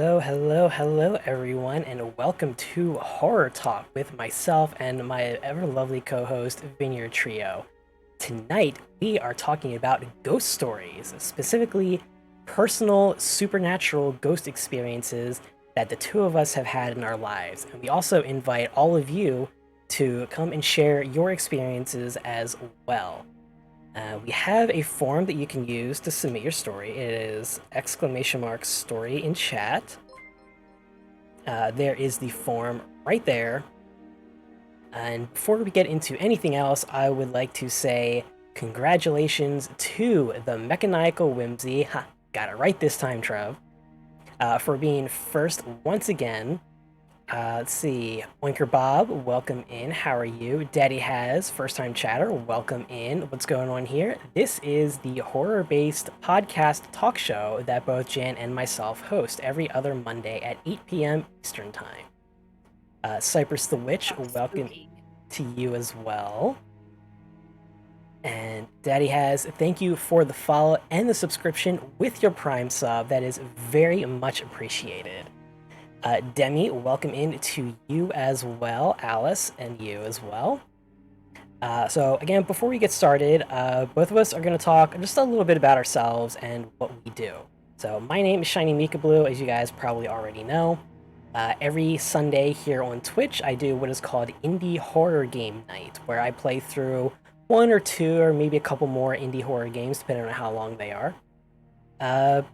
Hello, everyone, and welcome to Horror Talk with myself and my ever lovely co host, Vineyardtrio. Tonight, we are talking about ghost stories, specifically personal supernatural ghost experiences that the two of us have had in our lives. And we also invite all of you to come and share your experiences as well. We have a form that you can use to submit your story. It is !story in chat. There is the form right there. And before we get into anything else, I would like to say congratulations to the Mechanical Whimsy. Ha, got it right this time, Trev. For being first once again. Let's see. Oinker Bob, welcome in. How are you? Daddy Has, first time chatter, welcome in. What's going on here? This is the horror based podcast talk show that both Jan and myself host every other Monday at 8 p.m. Eastern Time. Cypress the Witch, welcome to you as well. And Daddy Has, thank you for the follow and the subscription with your Prime sub. That is very much appreciated. Demi, welcome in to you as well, Alice, and you as well. So again, before we get started, both of us are going to talk just a little bit about ourselves and what we do. So my name is ShinyMikablu, as you guys probably already know. Every Sunday here on Twitch, I do what is called Indie Horror Game Night, where I play through one or two or maybe a couple more indie horror games, depending on how long they are.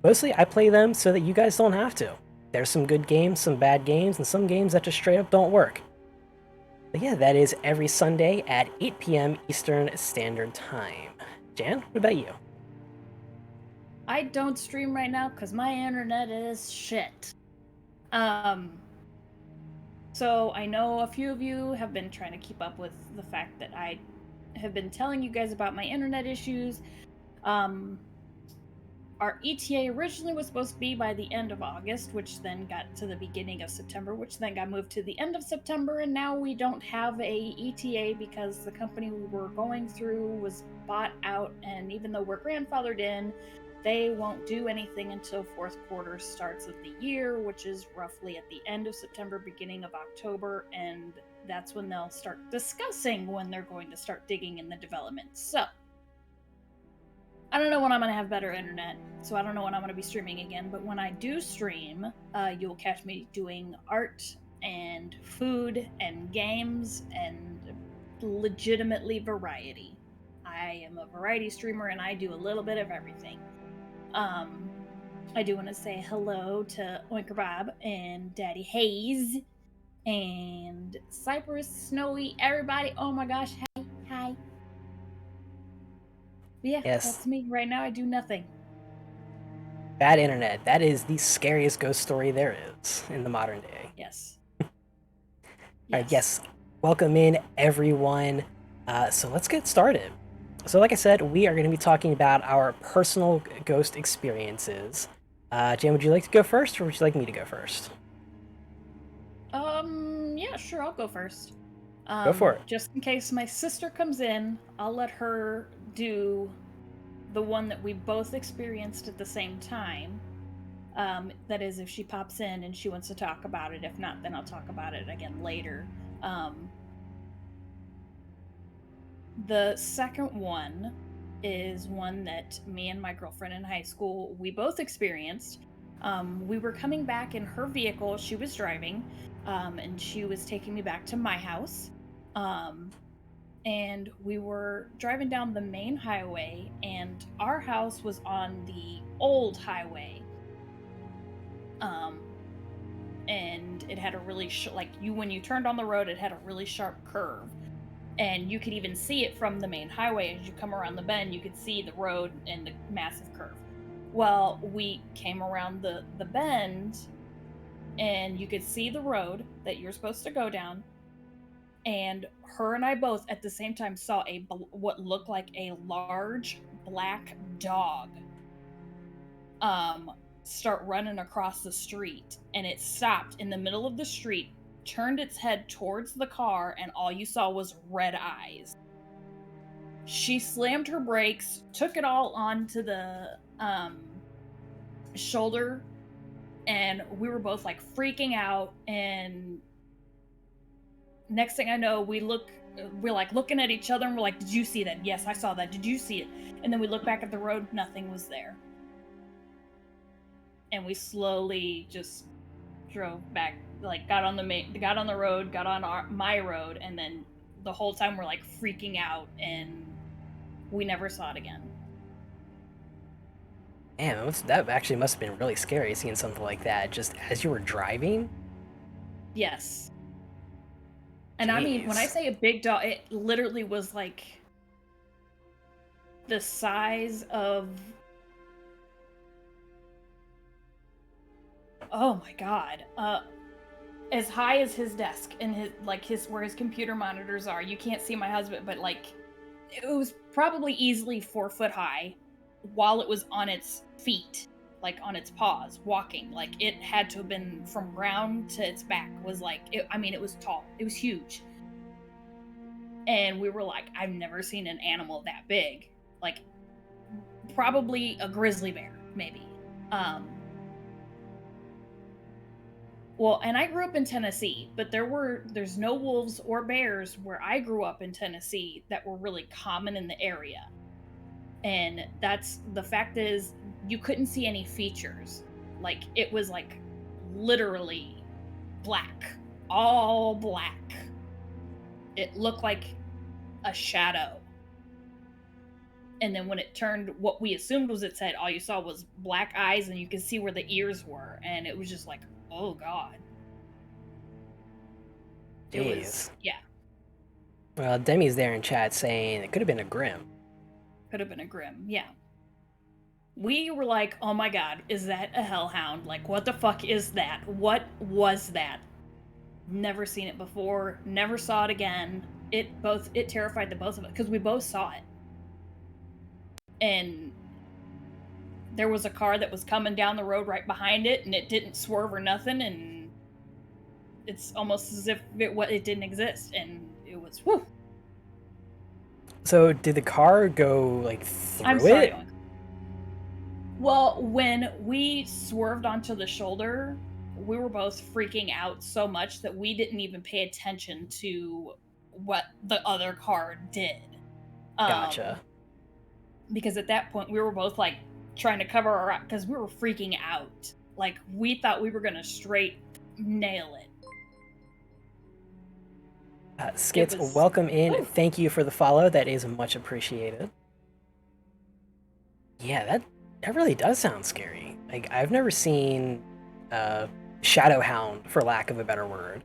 Mostly, I play them so that you guys don't have to. There's some good games, some bad games, and some games that just straight up don't work. But yeah, that is every Sunday at 8 p.m. Eastern Standard Time. Jan, what about you? I don't stream right now because my internet is shit. So I know a few of you have been trying to keep up with the fact that I have been telling you guys about my internet issues. Our ETA originally was supposed to be by the end of August, which then got to the beginning of September, which then got moved to the end of September, and now we don't have a ETA because the company we were going through was bought out, and even though we're grandfathered in, they won't do anything until fourth quarter starts of the year, which is roughly at the end of September, beginning of October, and that's when they'll start discussing when they're going to start digging in the development. So I don't know when I'm going to have better internet, so I don't know when I'm going to be streaming again, but when I do stream, you'll catch me doing art and food and games and legitimately variety. I am a variety streamer and I do a little bit of everything. I do want to say hello to Oinker Bob and Daddy Hayes and Cypress, Snowy, everybody. Oh my gosh, hi. But yeah, Yes. that's me. Right now I do nothing. Bad internet. That is the scariest ghost story there is in the modern day. Yes. Yes. Welcome in, everyone. So let's get started. So like I said, we are going to be talking about our personal ghost experiences. Jan, would you like to go first, or would you like me to go first? Yeah, sure, I'll go first. Go for it. Just in case my sister comes in, I'll let her do the one that we both experienced at the same time. That is, if she pops in and she wants to talk about it. If not, then I'll talk about it again later. The second one is one that me and my girlfriend in high school, we both experienced. We were coming back in her vehicle. She was driving, and she was taking me back to my house. And we were driving down the main highway, and our house was on the old highway. And it had a really when you turned on the road, it had a really sharp curve, and you could even see it from the main highway. As you come around the bend, you could see the road and the massive curve. Well, we came around the bend, and you could see the road that you're supposed to go down, and her and I both at the same time saw what looked like a large black dog start running across the street, and it stopped in the middle of the street, turned its head towards the car, and all you saw was red eyes. She slammed her brakes, took it all onto the shoulder and we were both like freaking out. And next thing I know, we're like looking at each other and we're like, did you see that? Yes, I saw that. Did you see it? And then we look back at the road, nothing was there. And we slowly just drove back, like got on the road, got on my road, and then the whole time we're like freaking out, and we never saw it again. Man, that actually must have been really scary seeing something like that just as you were driving. Yes. And Jeez. I mean, when I say a big dog, it literally was like the size of, oh my god, as high as his desk and his where his computer monitors are. You can't see my husband, but like it was probably easily 4 foot high while it was on its feet, like on its paws, walking. Like it had to have been from ground to its back was like it was tall. It was huge. And we were like, I've never seen an animal that big. Like probably a grizzly bear, maybe. Well, and I grew up in Tennessee, but there's no wolves or bears where I grew up in Tennessee that were really common in the area. And that's the fact is you couldn't see any features. Like it was like literally black, all black. It looked like a shadow. And then when it turned, what we assumed was its head, all you saw was black eyes, and you could see where the ears were, and it was just like, oh god. Jeez. It was, yeah. Well, Demi's there in chat saying it could have been a Grim. Could have been a Grim, yeah. We were like, oh my god, is that a hellhound? Like, what the fuck is that? What was that? Never seen it before, never saw it again. It terrified the both of us, because we both saw it. And there was a car that was coming down the road right behind it, and it didn't swerve or nothing, and it's almost as if it didn't exist, and it was whew. So did the car go like through I'm sorry. it? Well, when we swerved onto the shoulder, we were both freaking out so much that we didn't even pay attention to what the other car did. Gotcha. Because at that point we were both like trying to cover our eyes because we were freaking out. Like we thought we were gonna straight nail it. Skits, welcome in. Ooh. Thank you for the follow. That is much appreciated. Yeah, that really does sound scary. Like I've never seen shadow hound, for lack of a better word.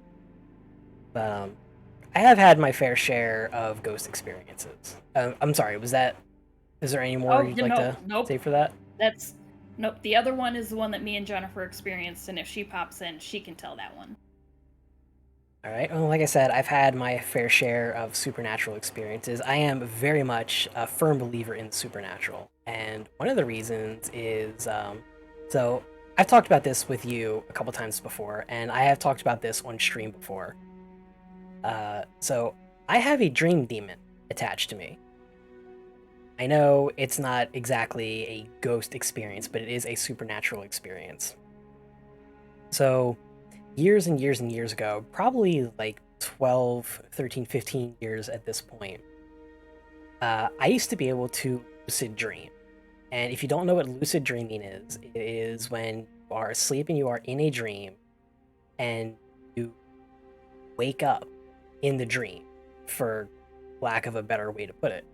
But I have had my fair share of ghost experiences. I'm sorry, is there any more you'd like to say for that? Nope. The other one is the one that me and Jennifer experienced, and if she pops in, she can tell that one. All right. Well, like I said, I've had my fair share of supernatural experiences. I am very much a firm believer in the supernatural. And one of the reasons is, so I've talked about this with you a couple times before, and I have talked about this on stream before. So I have a dream demon attached to me. I know it's not exactly a ghost experience, but it is a supernatural experience. So years and years and years ago, probably like 12, 13, 15 years at this point, I used to be able to lucid dream. And if you don't know what lucid dreaming is, it is when you are asleep and you are in a dream and you wake up in the dream, for lack of a better way to put it.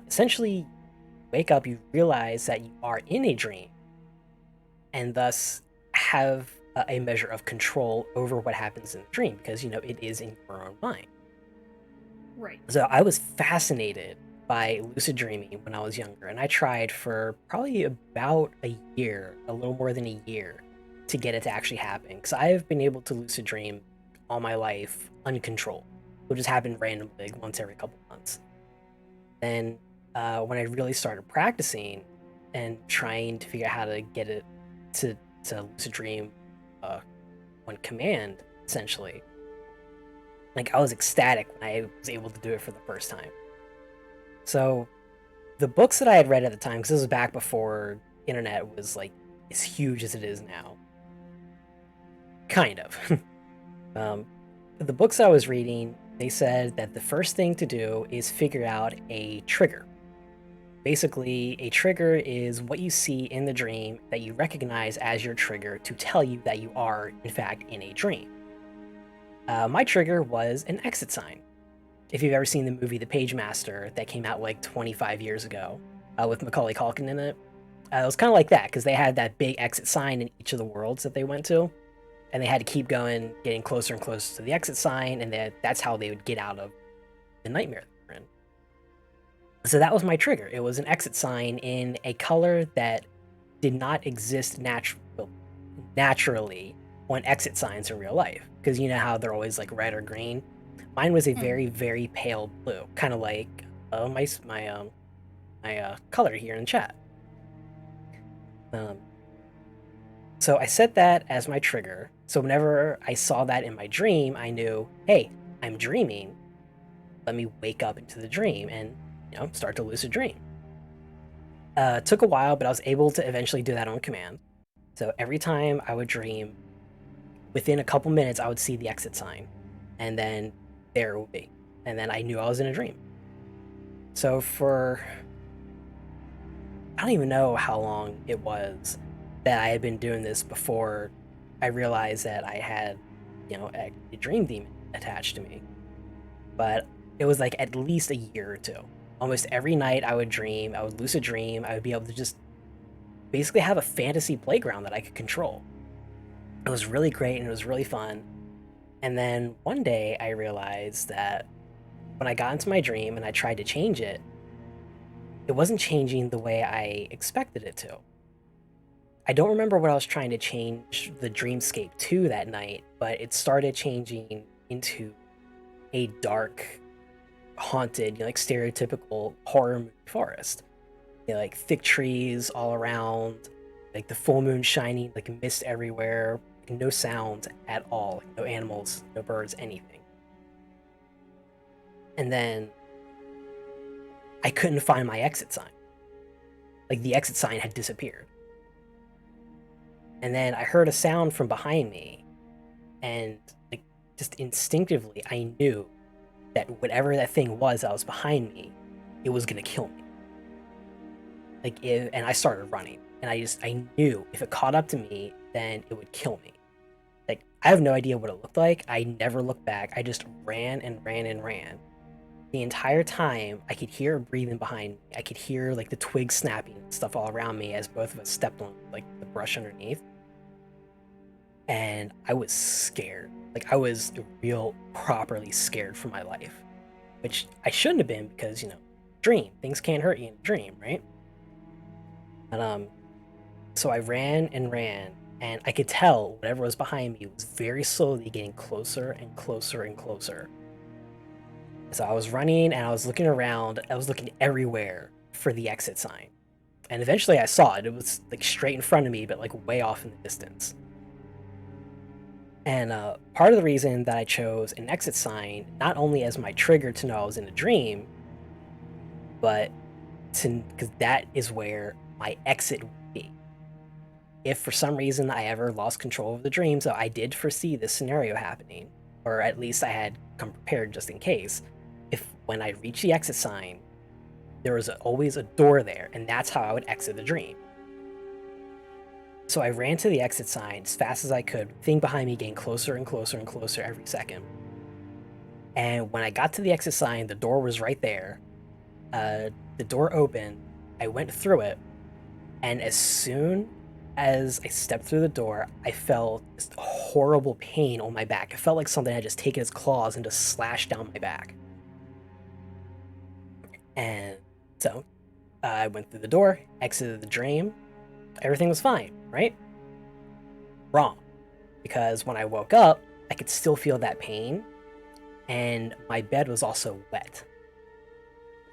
Essentially, you wake up, you realize that you are in a dream, and thus have a measure of control over what happens in the dream, because, you know, it is in your own mind. Right. So I was fascinated by lucid dreaming when I was younger, and I tried for probably about a year, a little more than a year, to get it to actually happen, because I have been able to lucid dream all my life uncontrolled. It would just happen randomly, like once every couple months. Then when I really started practicing and trying to figure out how to get it to lucid dream on command, essentially, like I was ecstatic when I was able to do it for the first time. So the books that I had read at the time, because this was back before internet was like as huge as it is now, Kind of. um, the books I was reading, they said that the first thing to do is figure out a trigger. Basically, a trigger is what you see in the dream that you recognize as your trigger to tell you that you are, in fact, in a dream. My trigger was an exit sign. If you've ever seen the movie The Page Master that came out like 25 years ago with Macaulay Culkin in it, it was kind of like that because they had that big exit sign in each of the worlds that they went to, and they had to keep going, getting closer and closer to the exit sign, and that's how they would get out of the nightmare they were in. So that was my trigger. It was an exit sign in a color that did not exist naturally on exit signs in real life, because you know how they're always like red or green. Mine was a very, very pale blue, kind of like my color here in chat. So I set that as my trigger. So whenever I saw that in my dream, I knew, hey, I'm dreaming. Let me wake up into the dream and start to lucid dream. It took a while, but I was able to eventually do that on command. So every time I would dream, within a couple minutes, I would see the exit sign, and then there it would be. And then I knew I was in a dream. So I don't even know how long it was that I had been doing this before I realized that I had, a dream demon attached to me. But it was like at least a year or two. Almost every night I would dream, I would lucid dream, I would be able to just basically have a fantasy playground that I could control. It was really great and it was really fun. And then one day I realized that when I got into my dream and I tried to change it, it wasn't changing the way I expected it to. I don't remember what I was trying to change the dreamscape to that night, but it started changing into a dark, haunted, like stereotypical horror movie forest. Like thick trees all around, like the full moon shining, like mist everywhere, no sound at all, no animals, no birds, anything. And then I couldn't find my exit sign. Like the exit sign had disappeared. And then I heard a sound from behind me, and like just instinctively I knew that whatever that thing was that was behind me, it was gonna kill me. And I started running, and I knew if it caught up to me, then it would kill me. Like, I have no idea what it looked like. I never looked back. I just ran and ran and ran. The entire time, I could hear breathing behind me. I could hear like the twigs snapping and stuff all around me as both of us stepped on like the brush underneath. And I was scared. Like, I was real properly scared for my life, which I shouldn't have been because, dream. Things can't hurt you in a dream, right? And so I ran and ran, and I could tell whatever was behind me was very slowly getting closer and closer and closer. So I was running and I was looking around, I was looking everywhere for the exit sign. And eventually I saw it. It was like straight in front of me, but like way off in the distance. And part of the reason that I chose an exit sign, not only as my trigger to know I was in a dream, but because that is where my exit would be. If for some reason I ever lost control of the dream, so I did foresee this scenario happening, or at least I had come prepared just in case. If when I reached the exit sign, there was always a door there, and that's how I would exit the dream. So I ran to the exit sign as fast as I could, the thing behind me getting closer and closer and closer every second. And when I got to the exit sign, the door was right there. The door opened, I went through it, and as soon as I stepped through the door, I felt this horrible pain on my back. It felt like something had just taken its claws and just slashed down my back. And so I went through the door, exited the dream. Everything was fine, right? Wrong. Because when I woke up, I could still feel that pain, and my bed was also wet.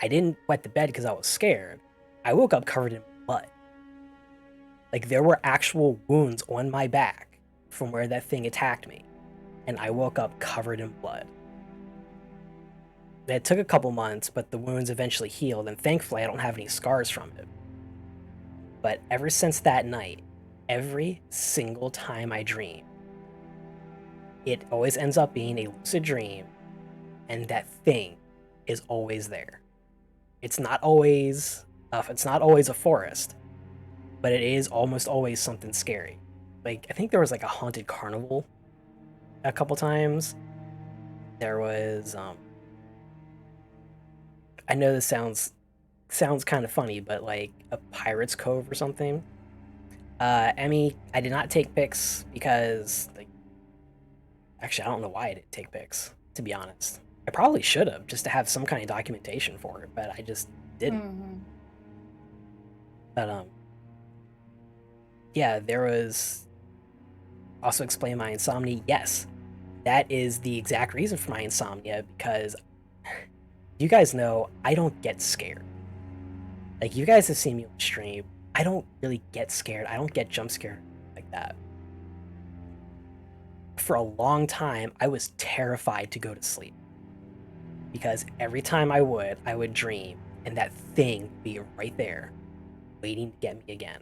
I didn't wet the bed because I was scared. I woke up covered in blood. Like, there were actual wounds on my back from where that thing attacked me, and I woke up covered in blood. It took a couple months, but the wounds eventually healed, and thankfully I don't have any scars from it. But ever since that night, every single time I dream, it always ends up being a lucid dream, and that thing is always there. It's not always a forest, but it is almost always something scary. Like, I think there was like a haunted carnival a couple times. There was I know this sounds kind of funny, but like a Pirate's Cove or something. Emmy, I did not take pics because, like, actually, I don't know why I didn't take pics, to be honest. I probably should have, just to have some kind of documentation for it, but I just didn't. Mm-hmm. But, yeah, there was also explain my insomnia. Yes, that is the exact reason for my insomnia, because you guys know I don't get scared. Like, you guys have seen me on stream. I don't really get scared. I don't get jump scared like that. For a long time, I was terrified to go to sleep. Because every time I would dream, and that thing would be right there, waiting to get me again.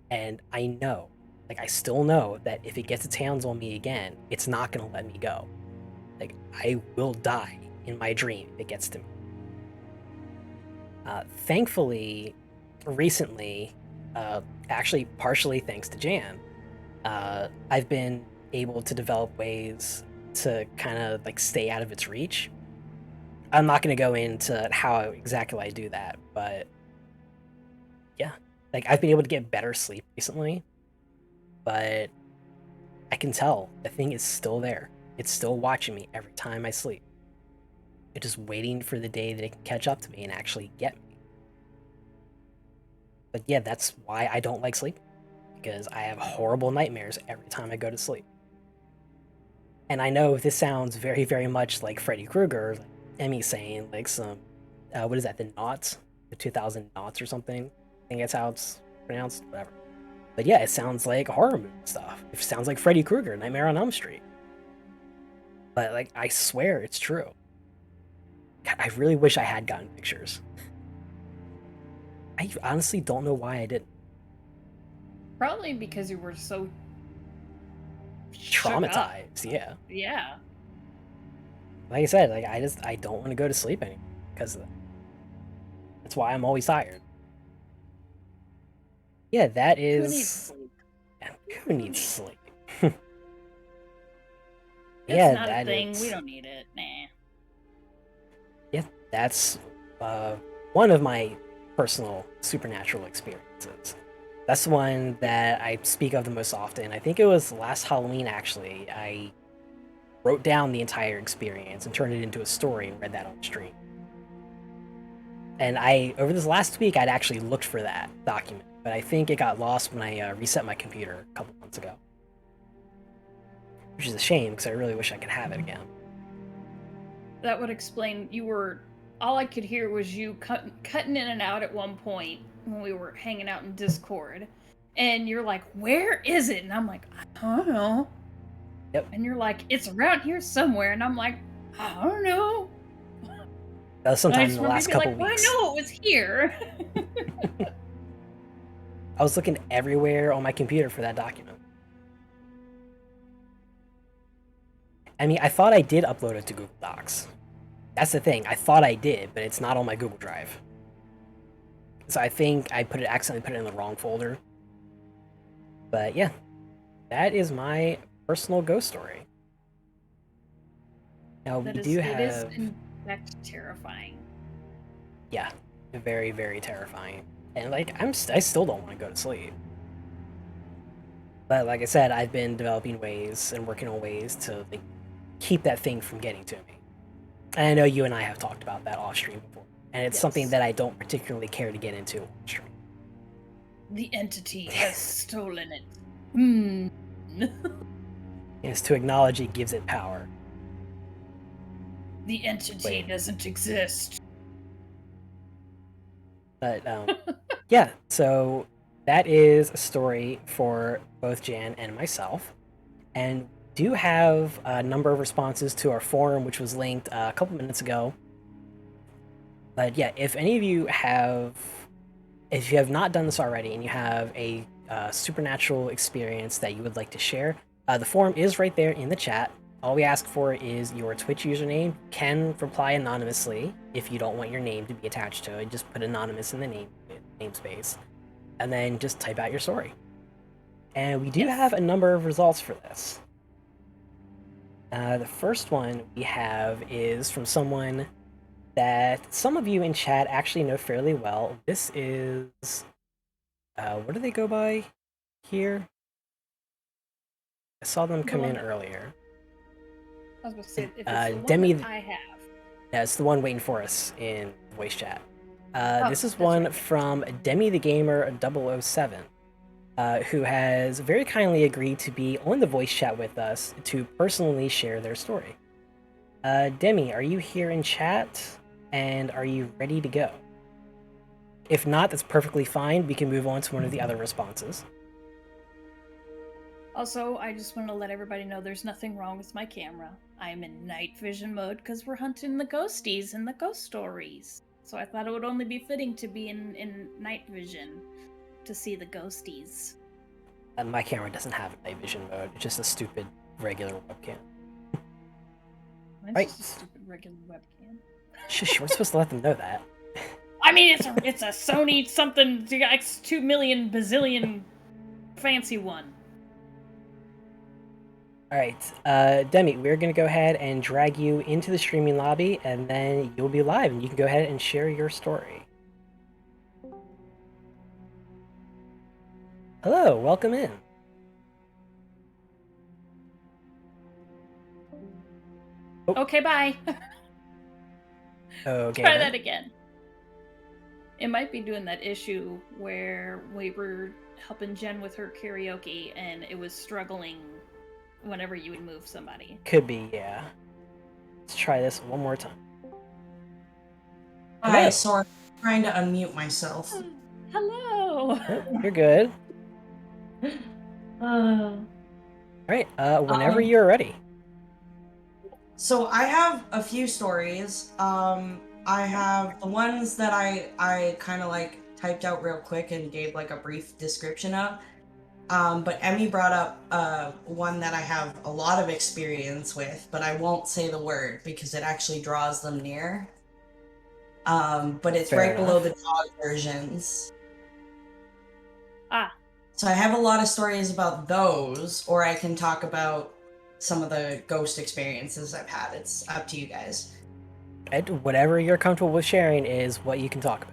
And I know, like, I still know that if it gets its hands on me again, it's not gonna let me go. Like, I will die in my dream if it gets to me. Thankfully, recently, actually partially thanks to Jan, I've been able to develop ways to kind of like stay out of its reach. I'm not going to go into how exactly I do that, but yeah, like, I've been able to get better sleep recently, but I can tell the thing is still there. It's still watching me every time I sleep. It's just waiting for the day that it can catch up to me and actually get me. But yeah, that's why I don't like sleeping, because I have horrible nightmares every time I go to sleep. And I know this sounds very, very much like Freddy Krueger, like Emmy saying, like, some, what is that, the knots? The 2000 knots or something? I think that's how it's pronounced, whatever. But yeah, it sounds like horror movie stuff. It sounds like Freddy Krueger, Nightmare on Elm Street. But, like, I swear it's true. God, I really wish I had gotten pictures. I honestly don't know why I didn't. Probably because you were so Traumatized, yeah. Yeah. Like I said, like, I don't want to go to sleep anymore because of that. That's why I'm always tired. Yeah, that is. Who needs sleep? Who needs sleep? It's Yeah, not a that thing. is. We don't need it. Nah. Yeah, that's one of my personal supernatural experiences. That's the one that I speak of the most often. I think it was last Halloween, actually. I wrote down the entire experience and turned it into a story and read that on stream. And over this last week, I'd actually looked for that document, but I think it got lost when I reset my computer a couple months ago. Which is a shame, because I really wish I could have it again. That would explain. All I could hear was you cutting in and out at one point when we were hanging out in Discord. And you're like, where is it? And I'm like, I don't know. Yep. And you're like, it's around here somewhere. And I'm like, I don't know. That was sometime in the last couple weeks. weeks. I know it was here. I was looking everywhere on my computer for that document. I mean, I thought I did upload it to Google Docs. That's the thing. I thought I did, but it's not on my Google Drive. So I think I accidentally put it in the wrong folder. But yeah, that is my personal ghost story. Now, we do have... It is, in fact, terrifying. Yeah, very, very terrifying. And, like, I still don't want to go to sleep. But like I said, I've been developing ways and working on ways to, like, keep that thing from getting to me. And I know you and I have talked about that off stream before. And it's something that I don't particularly care to get into on stream. The entity has stolen it. Yes, to acknowledge it gives it power. The entity doesn't exist. But, yeah, so that is a story for both Jan and myself. And do have a number of responses to our forum, which was linked a couple minutes ago. But yeah, if any of you if you have not done this already and you have a supernatural experience that you would like to share, the forum is right there in the chat. All we ask for is your Twitch username. Can reply anonymously if you don't want your name to be attached to it. Just put anonymous in the namespace, and then just type out your story. And we do have a number of results for this. The first one we have is from someone that some of you in chat actually know fairly well. This is... what do they go by here? I saw them come in earlier. I was going to say, if it's the one that I have. Yeah, it's the one waiting for us in voice chat. This is one right. From Demi the Gamer 007, who has very kindly agreed to be on the voice chat with us to personally share their story. Demi, are you here in chat? And are you ready to go? If not, that's perfectly fine. We can move on to one of the other responses. Also, I just want to let everybody know there's nothing wrong with my camera. I'm in night vision mode because we're hunting the ghosties and the ghost stories. So I thought it would only be fitting to be in night vision to see the ghosties. My camera doesn't have night vision mode. It's just a stupid regular webcam. Mine's right. Just a stupid regular webcam. Shush, we're supposed to let them know that. I mean, it's a Sony something X2 million bazillion fancy one. Alright, Demi, we're going to go ahead and drag you into the streaming lobby, and then you'll be live, and you can go ahead and share your story. Hello, welcome in. Oh. Okay, bye. Okay. Try that again. It might be doing that issue where we were helping Jen with her karaoke, and it was struggling whenever you would move somebody. Could be, yeah. Let's try this one more time. Hi, sorry. I'm trying to unmute myself. Hello! You're good. Alright, whenever you're ready. So I have a few stories. I have the ones that I kind of like typed out real quick and gave like a brief description of. But Emmy brought up one that I have a lot of experience with, but I won't say the word because it actually draws them near. But it's Fair right enough. below the dog versions. Ah. So I have a lot of stories about those, or I can talk about some of the ghost experiences I've had. It's up to you guys. Whatever you're comfortable with sharing is what you can talk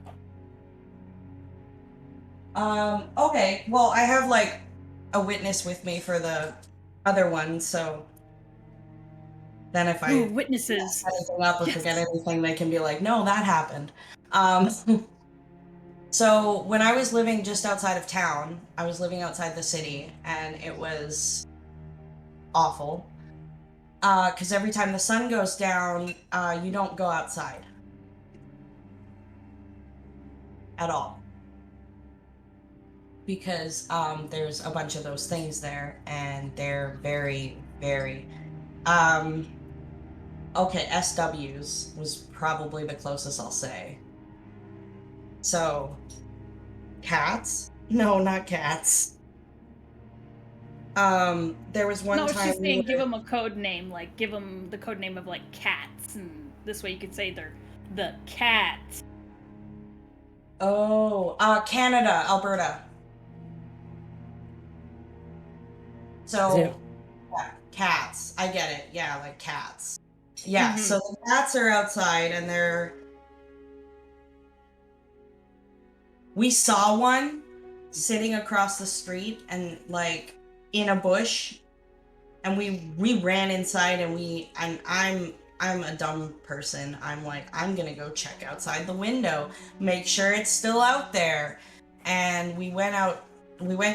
about. Okay. Well, I have like a witness with me for the other one, so then if I witnesses set anything up or forget anything, they can be like, no, that happened. So when I was living just outside of town, I was living outside the city, and it was awful. Because every time the sun goes down, you don't go outside. At all. Because there's a bunch of those things there, and they're very, very... Okay, SWs was probably the closest I'll say. So, cats? No, not cats. There was one time... No, it's just saying give them a code name, like give them the code name of like cats, and this way you could say they're the cats. Oh, Canada, Alberta. So, yeah, cats. I get it. Yeah, like cats. Yeah, so the cats are outside, and they're... We saw one sitting across the street and like in a bush, and we ran inside, and I'm a dumb person. I'm like, I'm gonna go check outside the window, make sure it's still out there. And we went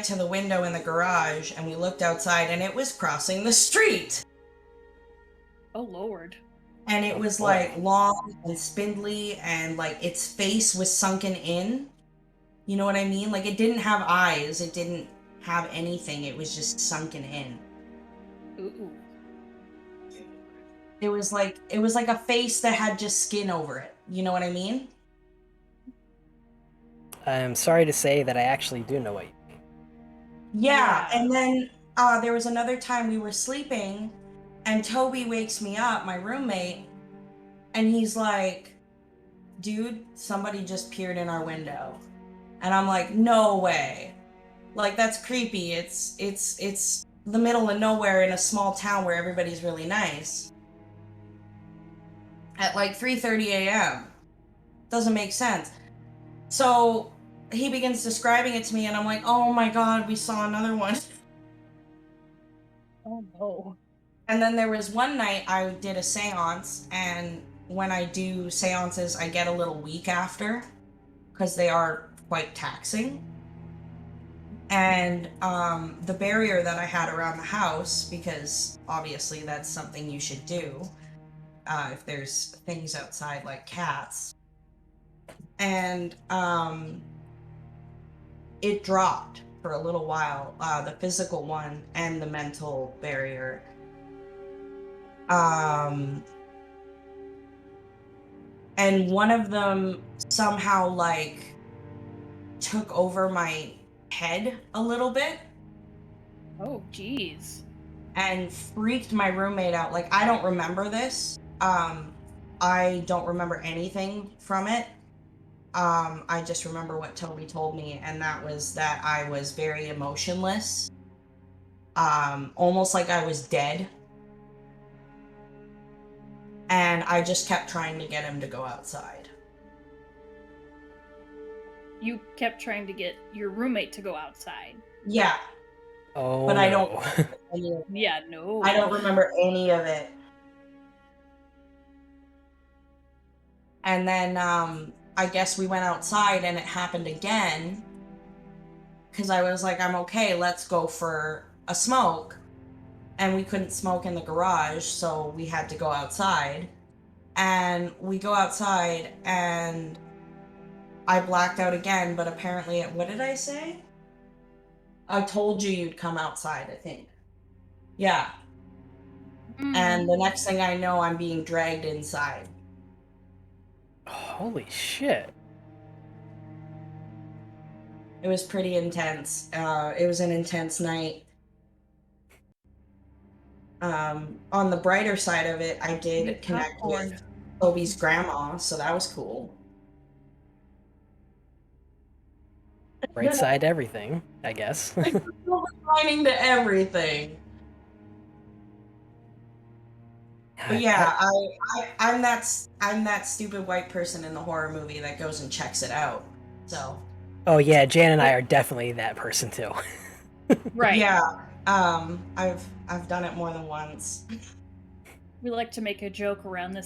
to the window in the garage, and we looked outside, and it was crossing the street. Oh Lord. And it was like long and spindly, and like its face was sunken in. You know what I mean? Like, it didn't have eyes, it didn't have anything, it was just sunken in. Ooh. It was like a face that had just skin over it. You know what I mean? I'm sorry to say that I actually do know what you mean. Yeah, and then there was another time we were sleeping, And Toby wakes me up, my roommate, and he's like, dude, somebody just peered in our window. And I'm like, no way. Like, that's creepy. It's the middle of nowhere in a small town where everybody's really nice. At like 3:30 a.m. Doesn't make sense. So he begins describing it to me, and I'm like, oh my god, we saw another one. Oh no. And then there was one night I did a seance, and when I do seances, I get a little weak after because they are quite taxing. And the barrier that I had around the house, because obviously that's something you should do if there's things outside like cats, and it dropped for a little while, the physical one and the mental barrier. And one of them somehow like took over my head a little bit Oh, jeez. and freaked my roommate out. Like, I don't remember this. I don't remember anything from it. I just remember what Toby told me, and that was that I was very emotionless. Almost like I was dead. And I just kept trying to get him to go outside. You kept trying to get your roommate to go outside. Yeah, Oh, but no. I don't. Yeah, no. I don't remember any of it. And then I guess we went outside and it happened again. Because I was like, I'm okay, let's go for a smoke. And we couldn't smoke in the garage, so we had to go outside. And we go outside and I blacked out again, but apparently, what did I say? I told you you'd come outside, I think. Yeah. And the next thing I know, I'm being dragged inside. Holy shit. It was pretty intense. It was an intense night. On the brighter side of it, I did connect with Toby's grandma, so that was cool. Right side everything, I guess. Lining to everything. But yeah, I'm that stupid white person in the horror movie that goes and checks it out. So. Oh yeah, Jan and I are definitely that person too. Right. Yeah. I've done it more than once. We like to make a joke around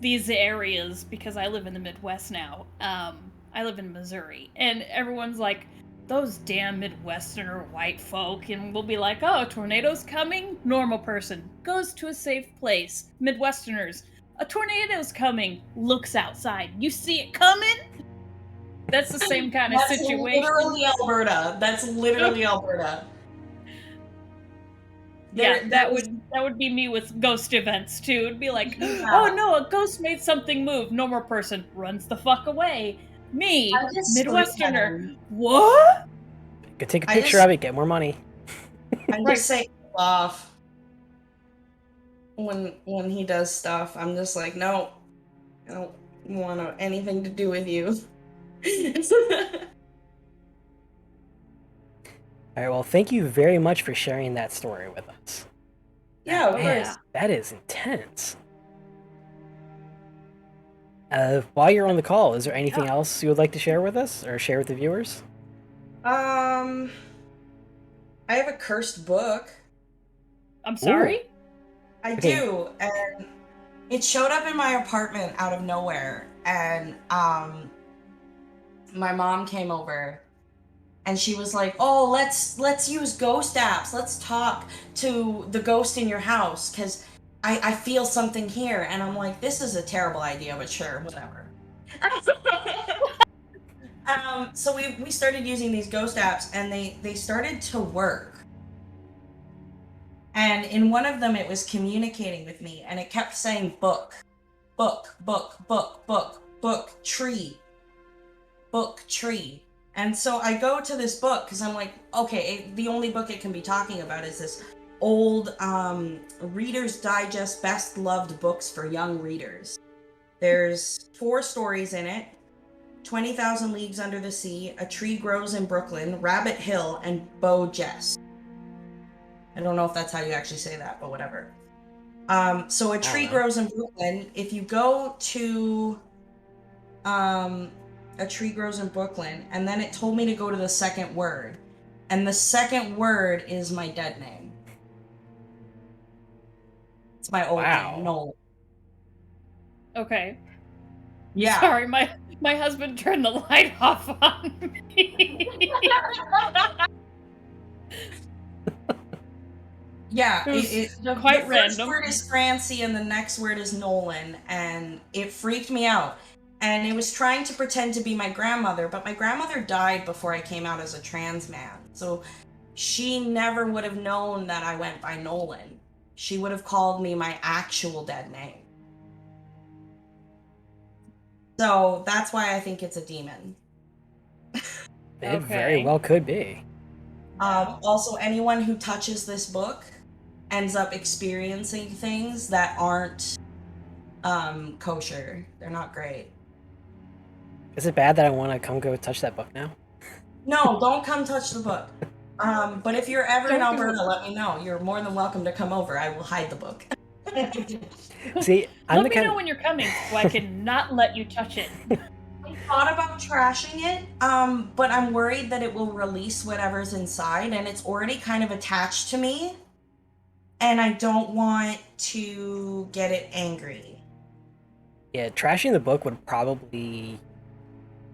these areas because I live in the Midwest now. I live in Missouri, and everyone's like, those damn Midwesterner white folk, and we'll be like, oh, a tornado's coming? Normal person goes to a safe place. Midwesterners, a tornado's coming, looks outside. You see it coming? That's the same kind of situation. That's literally Alberta. That's literally Alberta. Yeah, that would be me with ghost events too. It'd be like, oh no, a ghost made something move. Normal person runs the fuck away. Me, Midwesterner. What? Go take a picture of it, get more money. I'm just saying off when he does stuff. I'm just like, no, I don't want anything to do with you. All right, well, thank you very much for sharing that story with us. Yeah, of Man, course. that is intense. While you're on the call, is there anything else you would like to share with us or share with the viewers? I have a cursed book. I'm sorry? Ooh. I do, and it showed up in my apartment out of nowhere, and my mom came over and she was like, oh, let's use ghost apps, let's talk to the ghost in your house because I feel something here. And I'm like, this is a terrible idea, but sure, whatever. So we started using these ghost apps, and they started to work. And in one of them, it was communicating with me, and it kept saying book, book, book, book, book, book, tree, book, tree. And so I go to this book because I'm like, okay, the only book it can be talking about is this old Reader's Digest best loved books for young readers. There's 4 stories in it: 20,000 Leagues Under the Sea, A Tree Grows in Brooklyn, Rabbit Hill, and Beau Jest. I don't know if that's how you actually say that, but whatever. So A Tree Grows in Brooklyn, if you go to A Tree Grows in Brooklyn, and then it told me to go to the second word. And the second word is my dead name. It's my old name, Nolan. Okay. Yeah. Sorry, my husband turned the light off on me. Yeah, It was the quite first random. word is Francie and the next word is Nolan, and it freaked me out. And it was trying to pretend to be my grandmother, but my grandmother died before I came out as a trans man. So she never would have known that I went by Nolan. She would have called me my actual dead name. So that's why I think it's a demon. It very well could be. Also, anyone who touches this book ends up experiencing things that aren't kosher. They're not great. Is it bad that I want to come go touch that book now? No, don't come touch the book. But if you're ever in Alberta, let me know. You're more than welcome to come over. I will hide the book. See, let me know when you're coming so I can not let you touch it. I thought about trashing it, but I'm worried that it will release whatever's inside, and it's already kind of attached to me, and I don't want to get it angry. Yeah, trashing the book would probably...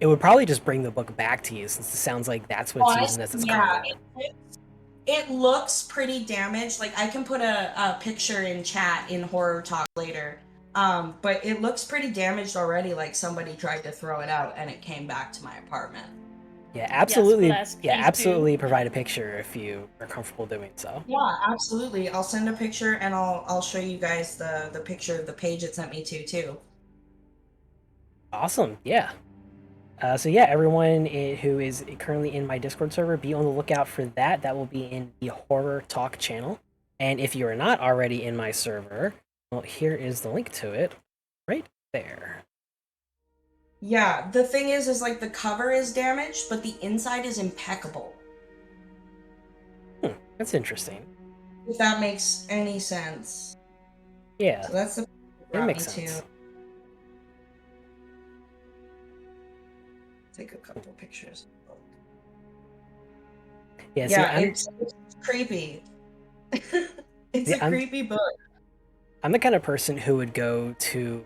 It would probably just bring the book back to you, since it sounds like that's what it's using as its content. It looks pretty damaged. Like, I can put a picture in chat in Horror Talk later. But it looks pretty damaged already, like somebody tried to throw it out and it came back to my apartment. Yeah, absolutely. Yes, absolutely provide a picture if you are comfortable doing so. Yeah, absolutely. I'll send a picture and I'll show you guys the picture of the page it sent me to too. Awesome. Yeah. So yeah, everyone who is currently in my Discord server, be on the lookout for that. That will be in the Horror Talk channel. And if you are not already in my server, well, here is the link to it right there. Yeah, the thing is like the cover is damaged, but the inside is impeccable. That's interesting. If that makes any sense. Yeah. So that's the it makes sense. Take a couple pictures. Yeah, it's creepy. It's a creepy book. I'm the kind of person who would go to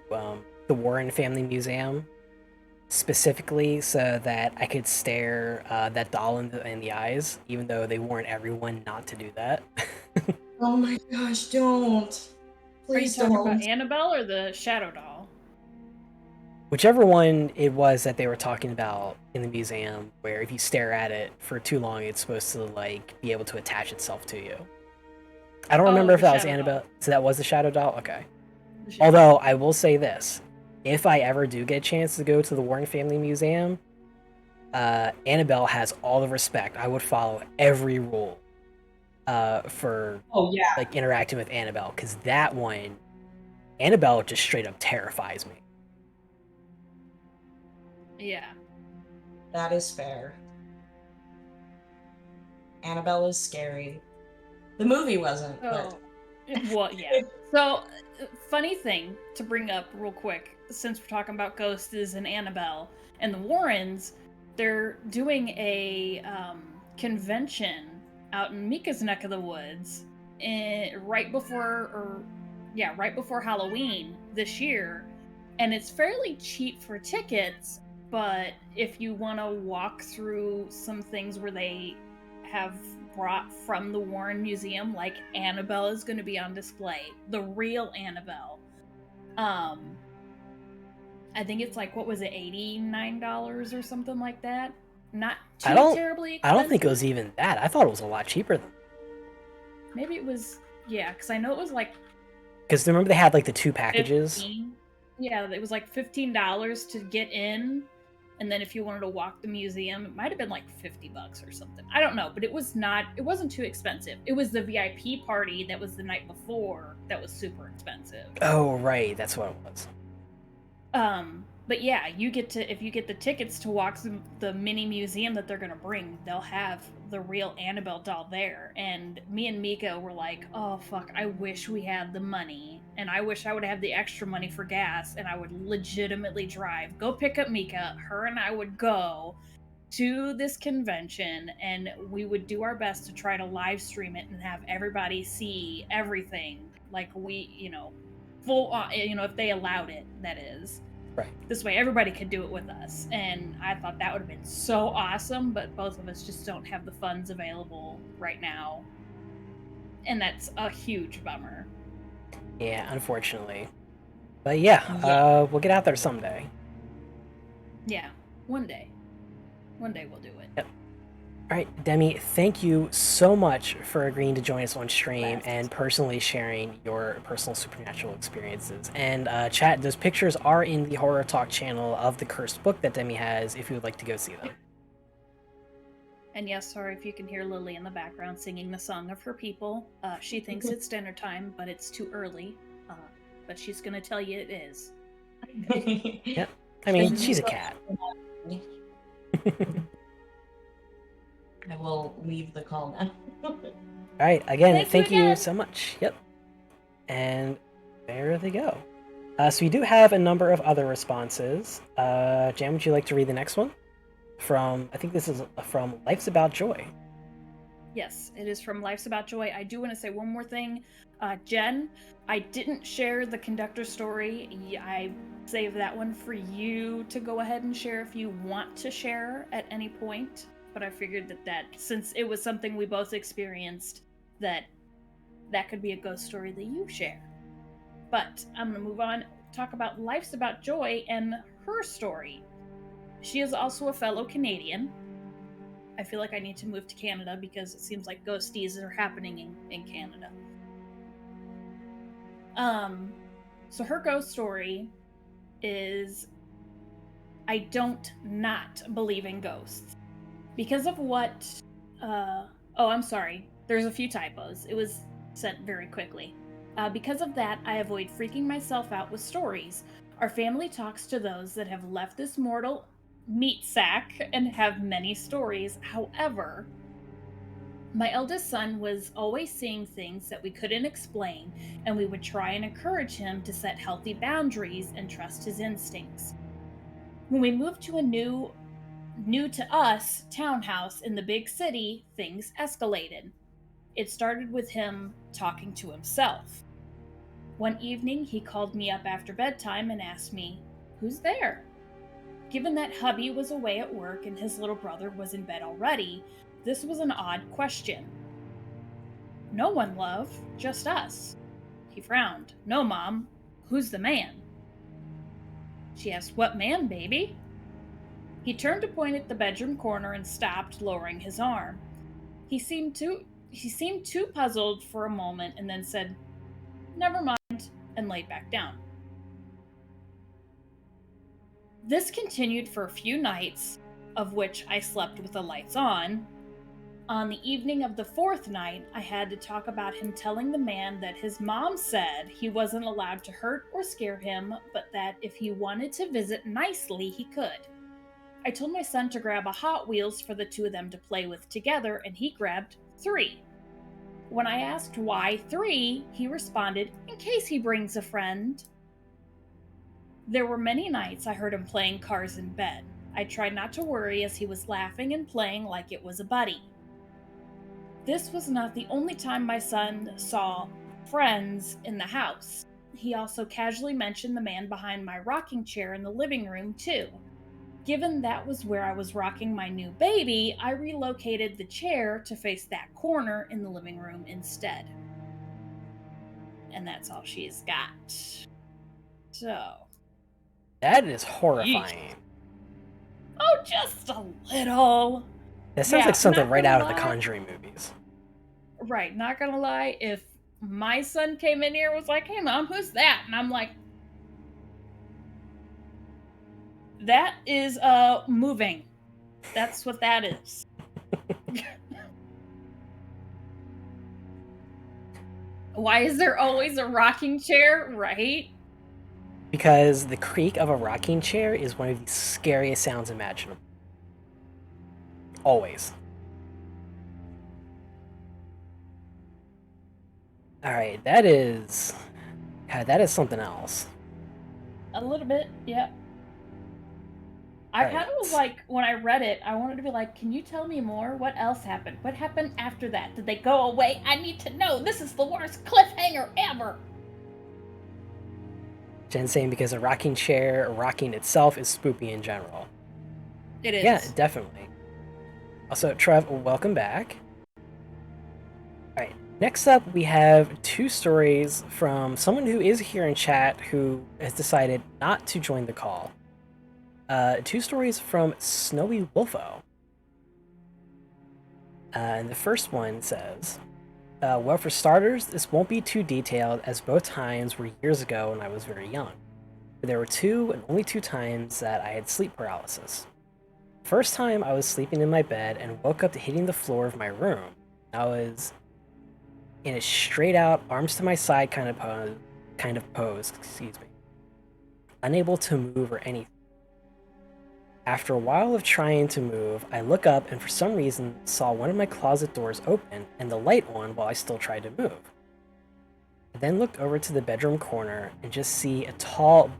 the Warren Family Museum specifically so that I could stare that doll in the eyes, even though they warn everyone not to do that. Oh my gosh, don't. Please don't. Are you talking about Annabelle or the Shadow Doll? Whichever one it was that they were talking about in the museum, where if you stare at it for too long, it's supposed to like be able to attach itself to you. I don't remember if that was Annabelle. So that was the Shadow Doll? Okay. Although, I will say this. If I ever do get a chance to go to the Warren Family Museum, Annabelle has all the respect. I would follow every rule for like interacting with Annabelle, because that one, Annabelle just straight up terrifies me. Yeah. That is fair. Annabelle is scary. The movie wasn't, but... Well, yeah. So, funny thing to bring up real quick, since we're talking about ghosts and Annabelle and the Warrens, they're doing a convention out in Mika's neck of the woods right before Halloween this year, and it's fairly cheap for tickets, but if you want to walk through some things where they have brought from the Warren Museum, like Annabelle is going to be on display, the real Annabelle. I think it's like, what was it, $89 or something like that? Not too terribly expensive. I don't think it was even that. I thought it was a lot cheaper than. Maybe it was, yeah, because I know it was like. Because remember they had like the 2 packages. 15? Yeah, it was like $15 to get in, And then if you wanted to walk the museum, it might have been like $50 or something. I don't know, but it wasn't too expensive. It was the VIP party that was the night before that was super expensive. Oh, right. That's what it was. But yeah, if you get the tickets to walk the mini museum that they're gonna bring, they'll have the real Annabelle doll there. And me and Mika were like, oh fuck, I wish we had the money, and I wish I would have the extra money for gas, and I would legitimately go pick up Mika. Her and I would go to this convention, and we would do our best to try to live stream it and have everybody see everything, like full on, if they allowed it, that is. Right. This way everybody could do it with us. And I thought that would have been so awesome, but both of us just don't have the funds available right now. And that's a huge bummer. Yeah, unfortunately. But yeah. We'll get out there someday. Yeah, one day. One day we'll do it. Yep. All right, Demi, thank you so much for agreeing to join us on stream and personally sharing your personal supernatural experiences. And chat, those pictures are in the Horror Talk channel of the cursed book that Demi has if you would like to go see them. And yes, sorry if you can hear Lily in the background singing the song of her people. She thinks it's dinner time, but it's too early. But she's going to tell you it is. Yep. I mean, she's a cat. I will leave the call now. All right, again, thank you so much. Yep. And there they go. So we do have a number of other responses. Jan, would you like to read the next one? I think this is from Life's About Joy. Yes, it is from Life's About Joy. I do want to say one more thing. Jen, I didn't share the conductor story. I saved that one for you to go ahead and share if you want to share at any point. But I figured that since it was something we both experienced, that could be a ghost story that you share. But I'm going to move on, talk about Life's About Joy and her story. She is also a fellow Canadian. I feel like I need to move to Canada because it seems like ghosties are happening in Canada. So her ghost story is, I don't not believe in ghosts. Because of what, I'm sorry, there's a few typos. It was sent very quickly. Because of that, I avoid freaking myself out with stories. Our family talks to those that have left this mortal meat sack and have many stories. However, my eldest son was always seeing things that we couldn't explain, and we would try and encourage him to set healthy boundaries and trust his instincts. When we moved to a new to us townhouse in the big city, things escalated. It started with him talking to himself. One evening, he called me up after bedtime and asked me, "Who's there?" Given that hubby was away at work and his little brother was in bed already, this was an odd question. "No one, love, just us." He frowned. "No, Mom, who's the man?" She asked, "What man, baby?" He turned to point at the bedroom corner and stopped, lowering his arm. He seemed too puzzled for a moment and then said, "Never mind," and laid back down. This continued for a few nights, of which I slept with the lights on. On the evening of the fourth night, I had to talk about him telling the man that his mom said he wasn't allowed to hurt or scare him, but that if he wanted to visit nicely, he could. I told my son to grab a Hot Wheels for the two of them to play with together, and he grabbed 3. When I asked why 3, he responded, "In case he brings a friend." There were many nights I heard him playing cars in bed. I tried not to worry as he was laughing and playing like it was a buddy. This was not the only time my son saw friends in the house. He also casually mentioned the man behind my rocking chair in the living room, too. Given that was where I was rocking my new baby, I relocated the chair to face that corner in the living room instead. And that's all she's got. So. That is horrifying. Oh, just a little. That sounds like something right out of the Conjuring movies. Right, not gonna lie, if my son came in here and was like, "Hey, Mom, who's that?" And I'm like, That is moving. That's what that is. Why is there always a rocking chair, right? Because the creak of a rocking chair is one of the scariest sounds imaginable. Always. Alright, that is something else. A little bit, yeah. I kind of was like, when I read it, I wanted to be like, can you tell me more? What else happened? What happened after that? Did they go away? I need to know. This is the worst cliffhanger ever. Jen saying because a rocking chair, rocking itself is spoopy in general. It is. Yeah, definitely. Also, Trev, welcome back. Alright, next up we have 2 stories from someone who is here in chat who has decided not to join the call. 2 stories from Snowy Wolfo. And the first one says, well, for starters, this won't be too detailed as both times were years ago when I was very young. But there were 2 and only 2 times that I had sleep paralysis. First time I was sleeping in my bed and woke up to hitting the floor of my room. I was in a straight out, arms to my side kind of pose, unable to move or anything. After a while of trying to move, I look up and for some reason saw one of my closet doors open and the light on while I still tried to move. I then looked over to the bedroom corner and just see a tall,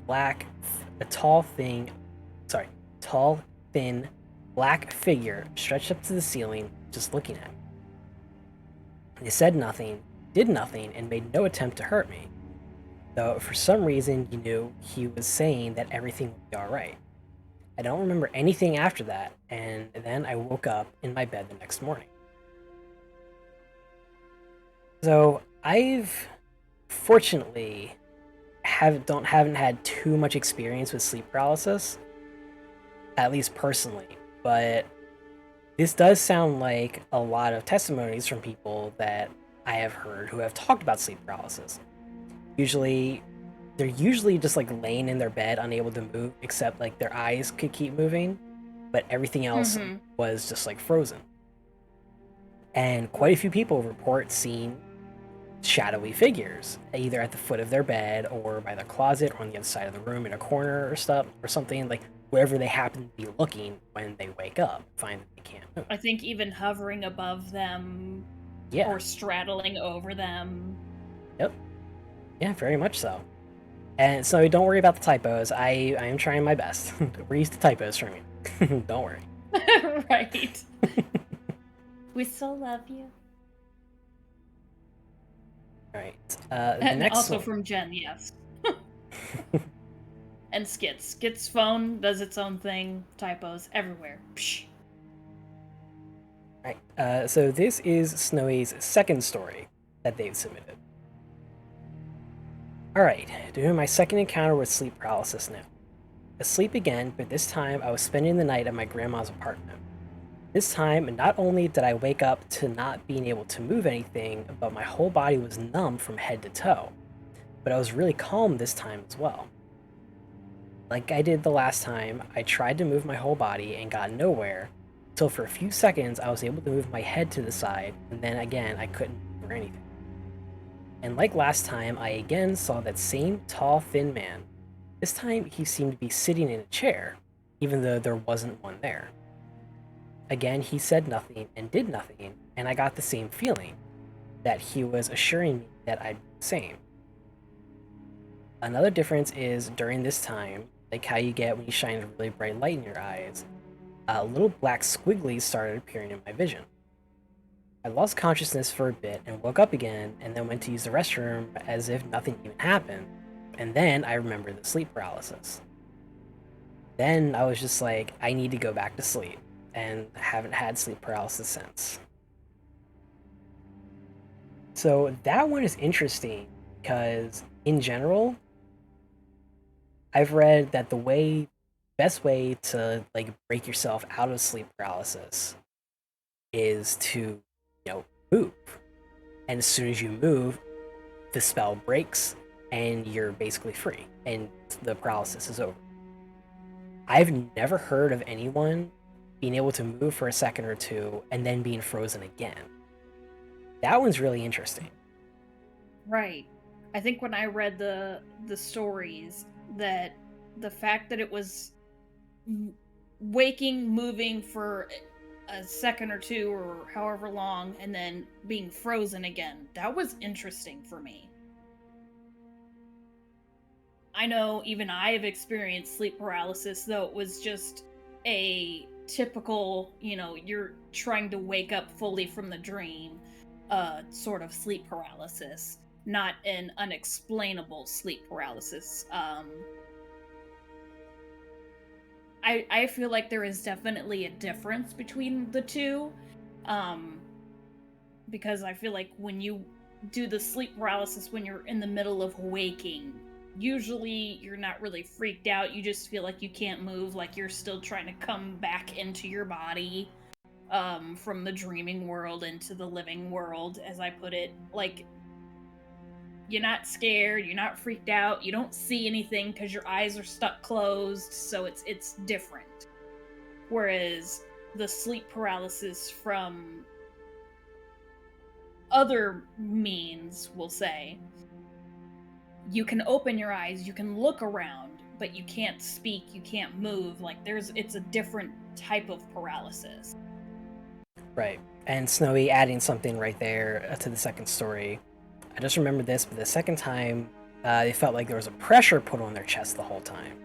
thin, black figure stretched up to the ceiling, just looking at me. They said nothing, did nothing, and made no attempt to hurt me. Though for some reason you knew he was saying that everything would be alright. I don't remember anything after that, and then I woke up in my bed the next morning. So I've fortunately haven't had too much experience with sleep paralysis, at least personally, but this does sound like a lot of testimonies from people that I have heard who have talked about sleep paralysis. They're usually just like laying in their bed, unable to move, except like their eyes could keep moving, but everything else was just like frozen. And quite a few people report seeing shadowy figures, either at the foot of their bed or by their closet or on the other side of the room in a corner or something, like wherever they happen to be looking when they wake up, find that they can't move. I think even hovering above them or straddling over them. Yep. Yeah, very much so. And so don't worry about the typos. I am trying my best. We're used to typos from you. Don't worry. Right. We still love you. Alright. And next also one. from Jen, yes. And Skits. Skits' phone does its own thing. Typos everywhere. Psh. Right. So this is Snowy's second story that they've submitted. Alright, doing my second encounter with sleep paralysis now. Asleep again, but this time I was spending the night at my grandma's apartment. This time, not only did I wake up to not being able to move anything, but my whole body was numb from head to toe. But I was really calm this time as well. Like I did the last time, I tried to move my whole body and got nowhere, till for a few seconds I was able to move my head to the side, and then again I couldn't move or anything. And like last time, I again saw that same tall, thin man. This time he seemed to be sitting in a chair, even though there wasn't one there. Again, he said nothing and did nothing, and I got the same feeling, that he was assuring me that I'd be the same. Another difference is, during this time, like how you get when you shine a really bright light in your eyes, little black squigglies started appearing in my vision. I lost consciousness for a bit and woke up again, and then went to use the restroom as if nothing even happened, and then I remembered the sleep paralysis. Then I was just like, I need to go back to sleep, and haven't had sleep paralysis since. So that one is interesting, because in general, I've read that the best way to like break yourself out of sleep paralysis is to, move. And as soon as you move, the spell breaks and you're basically free and the paralysis is over. I've never heard of anyone being able to move for a second or two and then being frozen again. That one's really interesting. Right. I think when I read the stories, that the fact that it was waking, moving for a second or two or however long, and then being frozen again, that was interesting for me. I know even I have experienced sleep paralysis, though it was just a typical, you're trying to wake up fully from the dream, sort of sleep paralysis, not an unexplainable sleep paralysis. I feel like there is definitely a difference between the two, because I feel like when you do the sleep paralysis when you're in the middle of waking, usually you're not really freaked out. You just feel like you can't move, like you're still trying to come back into your body, from the dreaming world into the living world, as I put it. Like, you're not scared, you're not freaked out, you don't see anything because your eyes are stuck closed, so it's different. Whereas the sleep paralysis from other means, we'll say, you can open your eyes, you can look around, but you can't speak, you can't move. Like, it's a different type of paralysis. Right. And Snowy adding something right there to the second story. I just remember this, but the second time, they felt like there was a pressure put on their chest the whole time.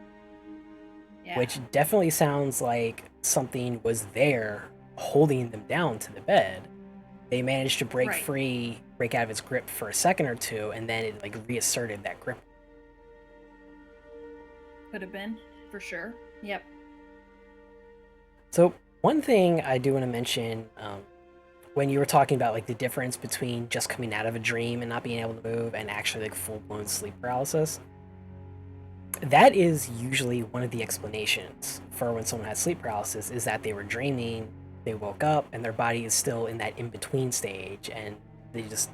Yeah. Which definitely sounds like something was there holding them down to the bed. They managed to break Right. free, break out of its grip for a second or two, and then it like reasserted that grip. Could have been, for sure. Yep. So one thing I do want to mention, when you were talking about like the difference between just coming out of a dream and not being able to move and actually like full-blown sleep paralysis, that is usually one of the explanations for when someone has sleep paralysis, is that they were dreaming, they woke up, and their body is still in that in-between stage, and they just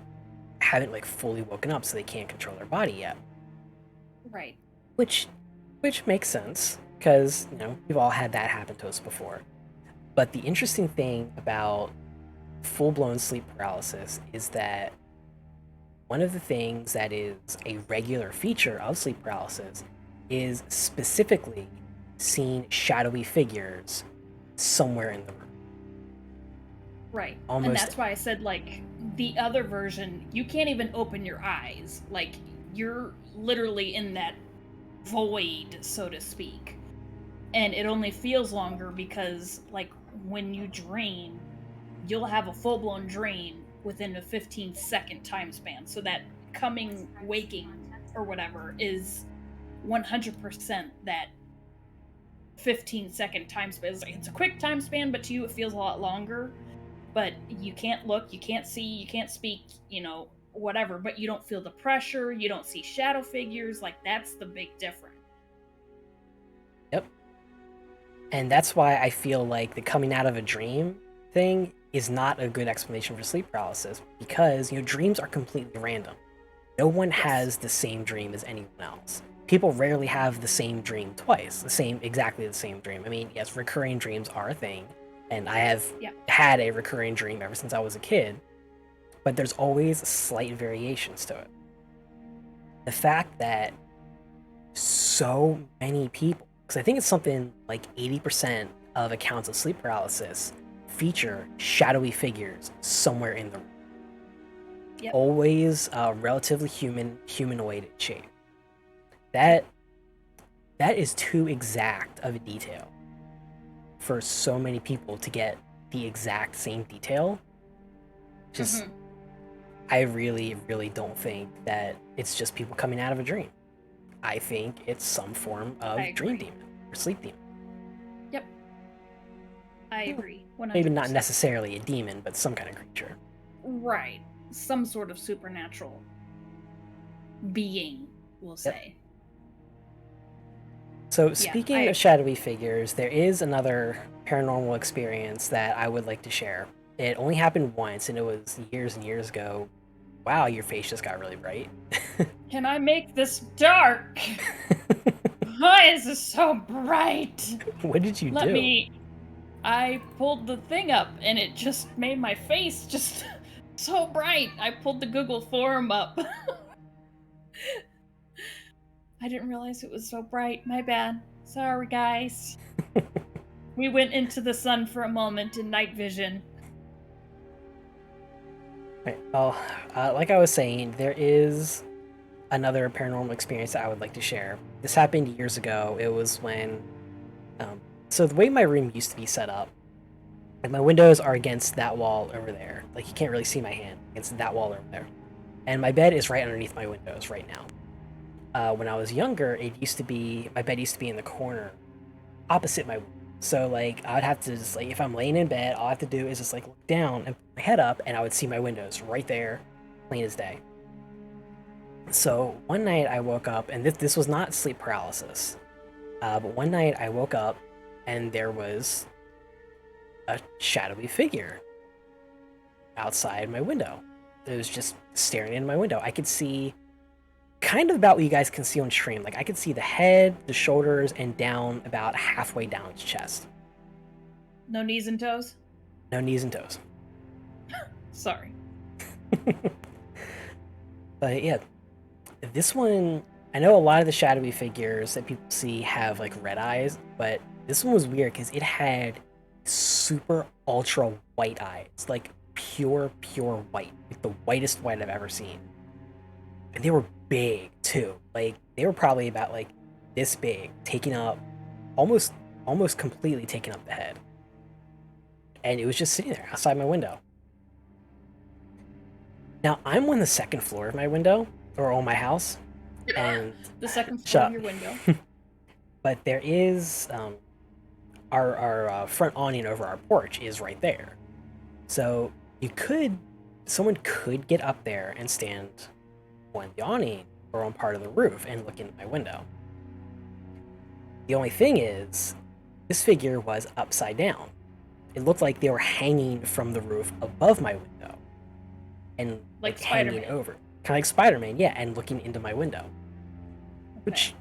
haven't like fully woken up, so they can't control their body yet. Right. Which makes sense, because we've all had that happen to us before. But the interesting thing about full-blown sleep paralysis is that one of the things that is a regular feature of sleep paralysis is specifically seeing shadowy figures somewhere in the room. Right. Almost. And that's why I said, like, the other version, you can't even open your eyes. Like, you're literally in that void, so to speak. And it only feels longer because, like, when you dream, you'll have a full-blown dream within a 15-second time span. So that coming, waking, or whatever is 100% that 15-second time span. It's a quick time span, but to you it feels a lot longer. But you can't look, you can't see, you can't speak, whatever. But you don't feel the pressure, you don't see shadow figures. Like, that's the big difference. Yep. And that's why I feel like the coming out of a dream thing is not a good explanation for sleep paralysis, because dreams are completely random. No one has the same dream as anyone else. People rarely have the same dream twice, exactly the same dream. I mean, yes, recurring dreams are a thing, and I have had a recurring dream ever since I was a kid, but there's always slight variations to it. The fact that so many people, because I think it's something like 80% of accounts of sleep paralysis feature shadowy figures somewhere in the room. Yep. Always relatively humanoid shape. That is too exact of a detail for so many people to get the exact same detail. Just, I really, really don't think that it's just people coming out of a dream. I think it's some form of dream demon or sleep demon. Yep. I agree. 100%. Maybe not necessarily a demon, but some kind of creature. Right. Some sort of supernatural being, we'll say. So speaking of shadowy figures, there is another paranormal experience that I would like to share. It only happened once, and it was years and years ago. Wow, your face just got really bright. Can I make this dark? Why is this so bright? What did you Let do? me. I pulled the thing up and it just made my face just so bright. I pulled the Google form up. I didn't realize it was so bright. My bad. Sorry, guys. We went into the sun for a moment in night vision. Right. Well, like I was saying, there is another paranormal experience that I would like to share. This happened years ago. It was when, so the way my room used to be set up, like my windows are against that wall over there. Like you can't really see my hand against that wall over there, and my bed is right underneath my windows right now. When I was younger, my bed used to be in the corner, opposite my window. So like I would have to just like if I'm laying in bed, all I have to do is just like look down and put my head up, and I would see my windows right there, plain as day. So one night I woke up, and this was not sleep paralysis, but one night I woke up, and there was a shadowy figure outside my window. It was just staring in my window. I could see kind of about what you guys can see on stream. Like I could see the head, the shoulders, and down about halfway down its chest. No knees and toes? No knees and toes. Sorry. But yeah, this one, I know a lot of the shadowy figures that people see have like red eyes, but this one was weird because it had super ultra white eyes, like pure white, like the whitest white I've ever seen. And they were big too. Like they were probably about like this big, taking up almost completely taking up the head. And it was just sitting there outside my window. Now I'm on the second floor of my window, or on my house, and The second floor of your window. but there is our front awning over our porch is right there. So someone could get up there and stand on the awning or on part of the roof and look into my window. The only thing is, this figure was upside down. It looked like they were hanging from the roof above my window and Like hanging Spider-Man. over, kind of like Spider-Man, yeah, and looking into my window, which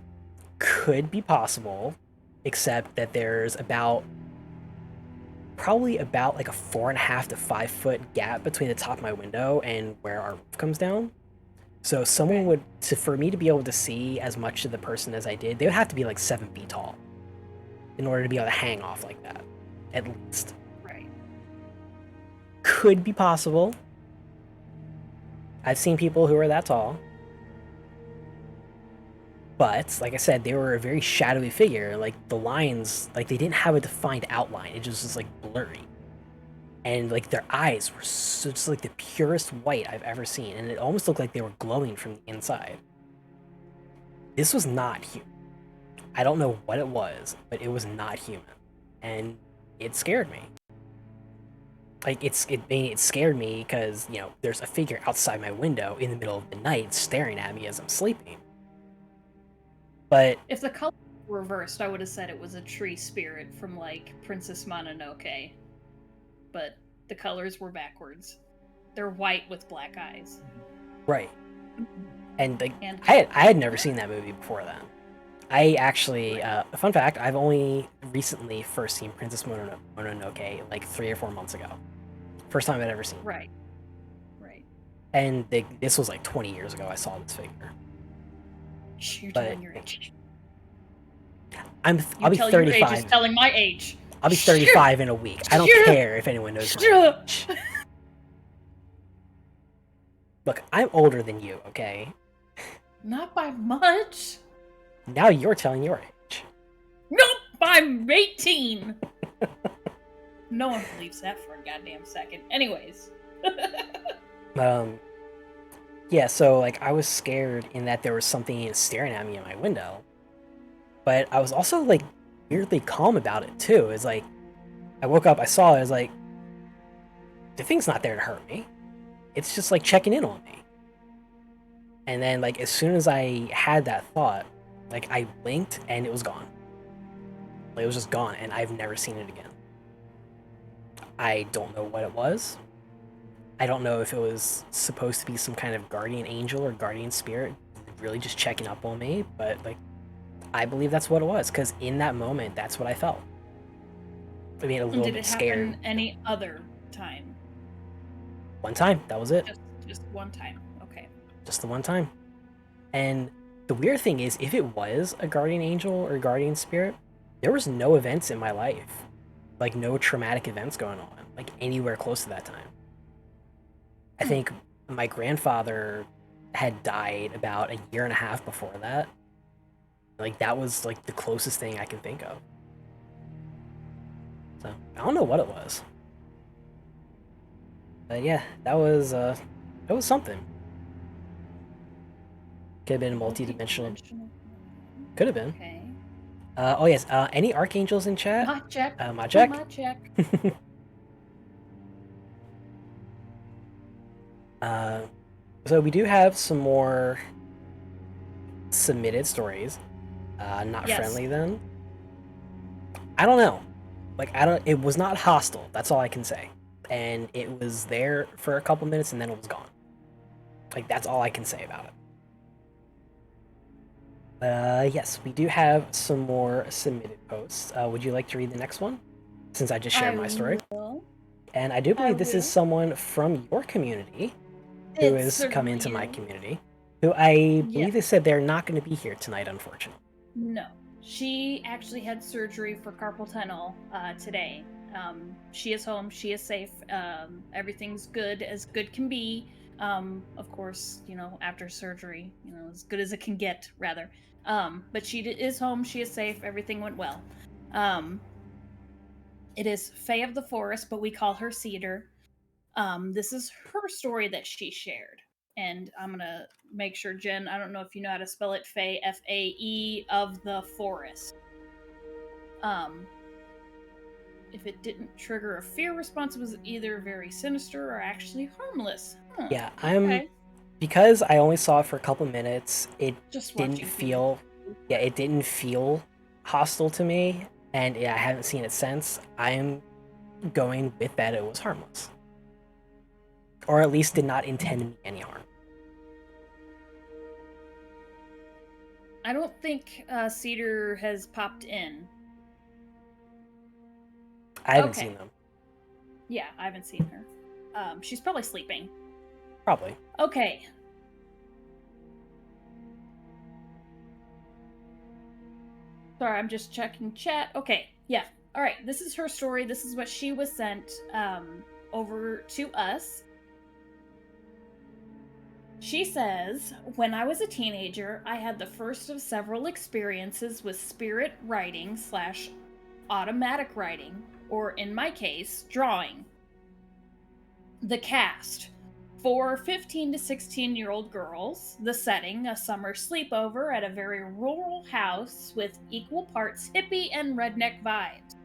could be possible, except that there's probably about like a 4.5 to 5 foot gap between the top of my window and where our roof comes down. So someone for me to be able to see as much of the person as I did, they would have to be like 7 feet tall in order to be able to hang off like that, at least. Right. Could be possible. I've seen people who are that tall. But, like I said, they were a very shadowy figure. Like, the lines, like, they didn't have a defined outline. It just was, like, blurry. And, like, their eyes were just, like, the purest white I've ever seen. And it almost looked like they were glowing from the inside. This was not human. I don't know what it was, but it was not human. And it scared me. Like, it scared me because, you know, there's a figure outside my window in the middle of the night staring at me as I'm sleeping. But if the colors were reversed, I would have said it was a tree spirit from like Princess Mononoke. But the colors were backwards. They're white with black eyes. Right. And like I had never seen that movie before then. I actually, fun fact, I've only recently first seen Princess Mononoke like 3 or 4 months ago. First time I'd ever seen. Right. And this was like 20 years ago I saw this figure. You're telling your age. I'll be 35. Your age is telling my age. I'll be 35 in a week. I don't care if anyone knows my age. Look, I'm older than you, okay? Not by much. Now you're telling your age. Nope, I'm 18. No one believes that for a goddamn second. Anyways. Yeah, so like I was scared in that there was something staring at me in my window. But I was also like weirdly calm about it too. It's like I woke up, I saw it, I was like, the thing's not there to hurt me. It's just like checking in on me. And then like as soon as I had that thought, like I blinked and it was gone. Like, it was just gone and I've never seen it again. I don't know what it was. I don't know if it was supposed to be some kind of guardian angel or guardian spirit really just checking up on me, but like I believe that's what it was, because in that moment, that's what I felt. I mean, a And little did bit it scared. happen any other time? One time, that was it. Just one time. Okay. Just the one time. And the weird thing is, if it was a guardian angel or guardian spirit, there was no events in my life. Like, no traumatic events going on, like, anywhere close to that time. I think my grandfather had died about a year and a half before that. Like, that was, like, the closest thing I can think of. So, I don't know what it was. But yeah, that was something. Could have been multi-dimensional. Could have been. Okay. Oh yes. Any archangels in chat? Mod check. Mod check. Mod check. So we do have some more submitted stories. Not Yes. friendly then. I don't know. Like, it was not hostile. That's all I can say. And it was there for a couple minutes and then it was gone. Like, that's all I can say about it. Yes, we do have some more submitted posts. Would you like to read the next one? Since I just shared my story. Will. And I do believe I this will. is someone from your community who It has come into my certainly is. community, who I believe Yeah. they said they're not going to be here tonight, unfortunately. No. She actually had surgery for carpal tunnel today. She is home. She is safe. Everything's good as good can be. Of course, after surgery, as good as it can get, rather. But she is home. She is safe. Everything went well. It is Faye of the Forest, but we call her Cedar. This is her story that she shared. And I'm going to make sure, Jen, I don't know if you know how to spell it, Faye, F-A-E, of the Forest. If it didn't trigger a fear response, it was either very sinister or actually harmless. Yeah, Okay. because I only saw it for a couple minutes, it Just didn't watching feel, it didn't feel hostile to me, and yeah, I haven't seen it since. I am going with that it was harmless. Or at least did not intend me any harm. I don't think Cedar has popped in. I haven't seen them. Yeah, I haven't seen her. She's probably sleeping. Probably. Okay. Sorry, I'm just checking chat. Okay, yeah. All right, this is her story. This is what she was sent over to us. She says, when I was a teenager, I had the first of several experiences with spirit writing / automatic writing, or in my case, drawing. The cast: 4 15 to 16-year-old girls. The setting: a summer sleepover at a very rural house with equal parts hippie and redneck vibes.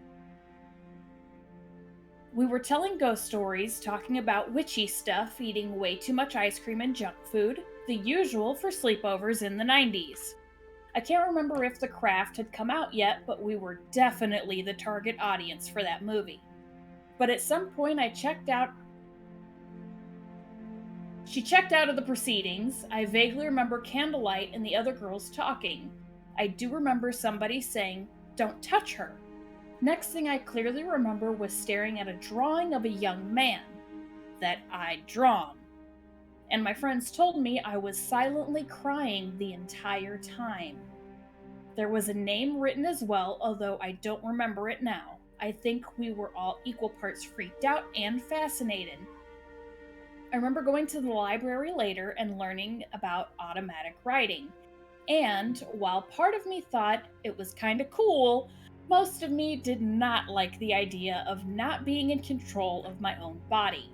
We were telling ghost stories, talking about witchy stuff, eating way too much ice cream and junk food, the usual for sleepovers in the 90s. I can't remember if The Craft had come out yet, but we were definitely the target audience for that movie. But at some point she checked out of the proceedings. I vaguely remember candlelight and the other girls talking. I do remember somebody saying, "Don't touch her." Next thing I clearly remember was staring at a drawing of a young man that I'd drawn. And my friends told me I was silently crying the entire time. There was a name written as well, although I don't remember it now. I think we were all equal parts freaked out and fascinated. I remember going to the library later and learning about automatic writing. And while part of me thought it was kind of cool, most of me did not like the idea of not being in control of my own body.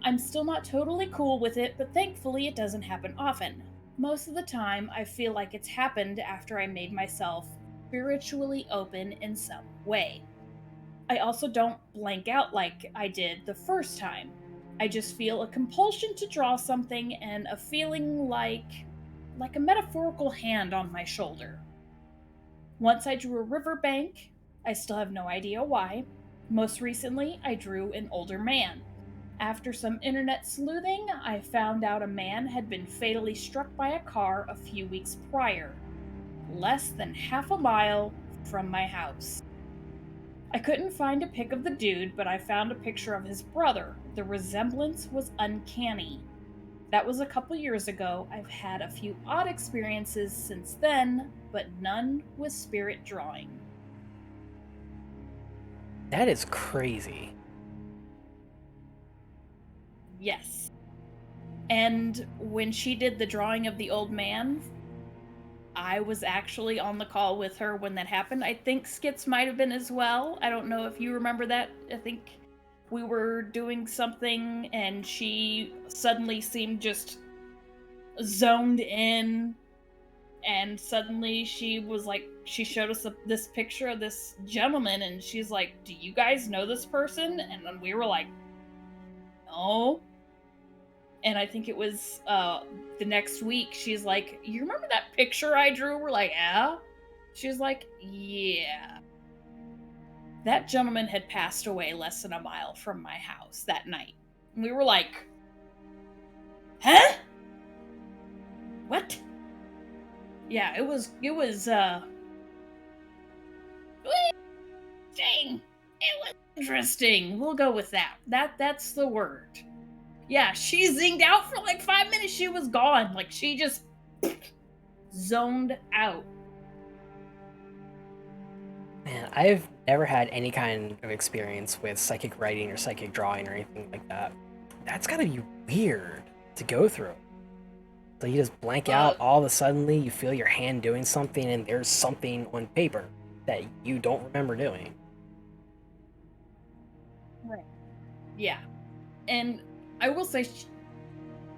I'm still not totally cool with it, but thankfully it doesn't happen often. Most of the time, I feel like it's happened after I made myself spiritually open in some way. I also don't blank out like I did the first time. I just feel a compulsion to draw something and a feeling like a metaphorical hand on my shoulder. Once I drew a riverbank. I still have no idea why. Most recently, I drew an older man. After some internet sleuthing, I found out a man had been fatally struck by a car a few weeks prior. less than half a mile from my house. I couldn't find a pic of the dude, but I found a picture of his brother. The resemblance was uncanny. That was a couple years ago. I've had a few odd experiences since then, but none with spirit drawing. That is crazy. Yes. And when she did the drawing of the old man, I was actually on the call with her when that happened. I think Skits might have been as well. I don't know if you remember that. I think we were doing something and she suddenly seemed just zoned in, and suddenly she was like, she showed us this picture of this gentleman, and she's like, do you guys know this person? And then we were like, no. And I think it was the next week, she's like, you remember that picture I drew? We're like, yeah. She's like, yeah. That gentleman had passed away less than a mile from my house that night. And we were like, huh? What? Yeah, it was interesting. It was interesting. We'll go with that. That's the word. Yeah, she zinged out for like 5 minutes. She was gone. Like, she just zoned out. Man, I've never had any kind of experience with psychic writing or psychic drawing or anything like that. That's gotta be weird to go through. So you just blank out, all of a suddenly you feel your hand doing something and there's something on paper that you don't remember doing. Right. Yeah. And I will say,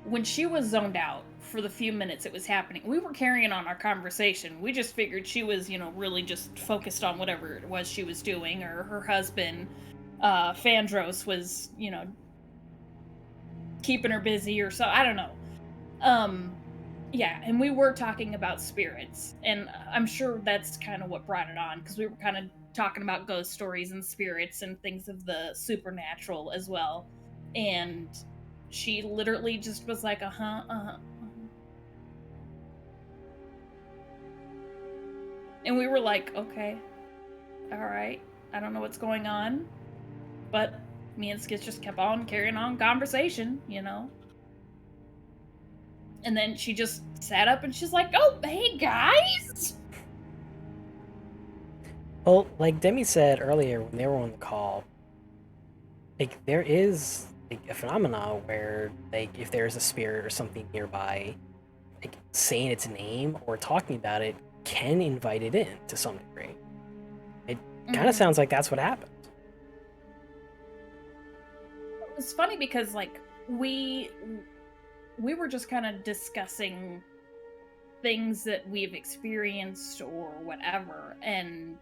when she was zoned out for the few minutes it was happening, we were carrying on our conversation. We just figured she was, really just focused on whatever it was she was doing, or her husband, Fandros, was, keeping her busy or so. I don't know. Yeah, and we were talking about spirits, and I'm sure that's kind of what brought it on, because we were kind of talking about ghost stories and spirits and things of the supernatural as well. And she literally just was like, uh-huh, uh-huh. And we were like, okay, all right, I don't know what's going on, but me and Skits just kept on carrying on conversation, And then she just sat up and she's like, oh, hey, guys! Well, like Demi said earlier when they were on the call, like there is like a phenomena where like if there's a spirit or something nearby, like saying its name or talking about it can invite it in to some degree. It kind of sounds like that's what happened. It's funny because like we were just kind of discussing things that we've experienced or whatever, and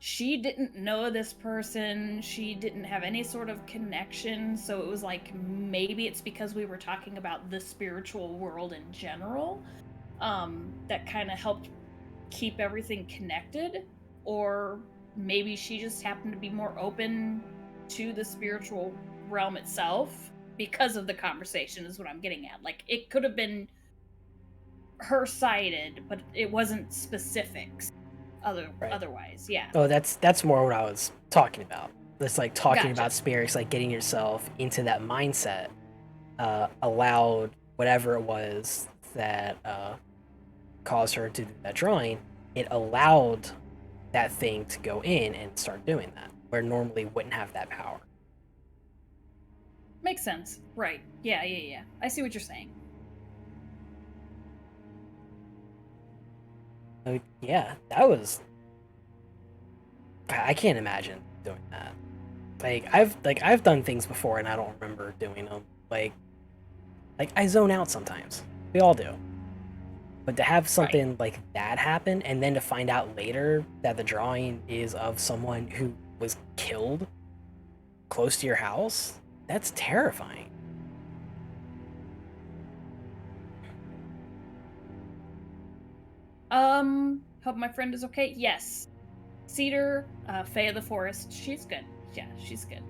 she didn't know this person. She didn't have any sort of connection, so it was like, maybe it's because we were talking about the spiritual world in general, that kind of helped keep everything connected, or maybe she just happened to be more open to the spiritual realm itself because of the conversation, is what I'm getting at. Like, it could have been her sided, but it wasn't specifics otherwise. Yeah. Oh, that's more what I was talking about. It's like talking Gotcha. about spirits, like getting yourself into that mindset, allowed whatever it was that caused her to do that drawing. It allowed that thing to go in and start doing that, where normally wouldn't have that power. Makes sense. Right. Yeah. I see what you're saying. So, yeah, that was. I can't imagine doing that. I've done things before and I don't remember doing them. Like I zone out sometimes. We all do. But to have something like that happen and then to find out later that the drawing is of someone who was killed close to your house, that's terrifying. Hope my friend is okay. Yes. Cedar, Fae of the Forest. She's good. Yeah, she's good.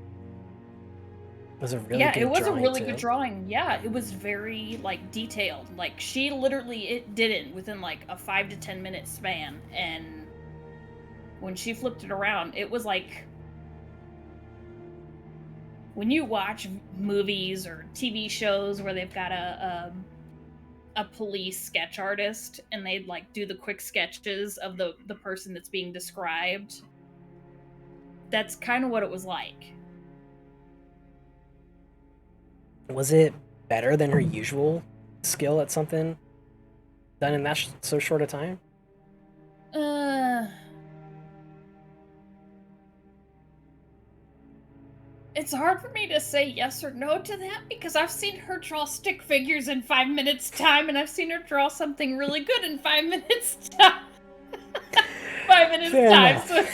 Was a really Yeah, good it was a drawing, really too. good drawing. Yeah, it was very like detailed. Like she literally it did it within like a 5 to 10 minute span, and when she flipped it around, it was like when you watch movies or TV shows where they've got a police sketch artist and they'd like do the quick sketches of the person that's being described. That's kind of what it was like. Was it better than her usual skill at something done in that so short a time? Uh It's hard for me to say yes or no to that because I've seen her draw stick figures in 5 minutes time, and I've seen her draw something really good in 5 minutes time. 5 minutes Fair time. enough. So,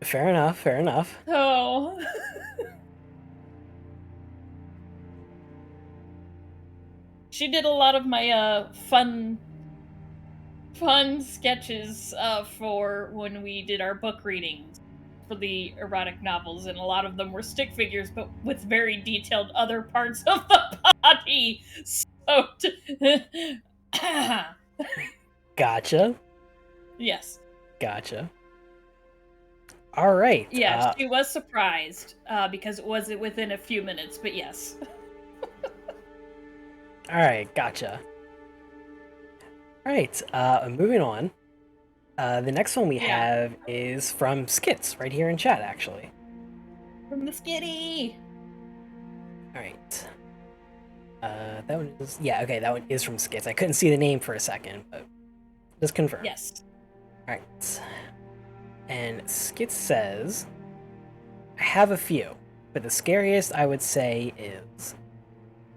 Fair enough. Fair enough. so she did a lot of my fun sketches for when we did our book readings for the erotic novels, and a lot of them were stick figures, but with very detailed other parts of the body. So, Gotcha. yes, Gotcha. All right. yeah, she was surprised because it wasn't within a few minutes, but yes. All right. Gotcha. All right. Moving on. The next one we have is from Skits right here in chat, actually. From the Skitty. All right. That one is okay. That one is from Skits. I couldn't see the name for a second, but just confirm. Yes. All right. And Skits says, I have a few, but the scariest I would say is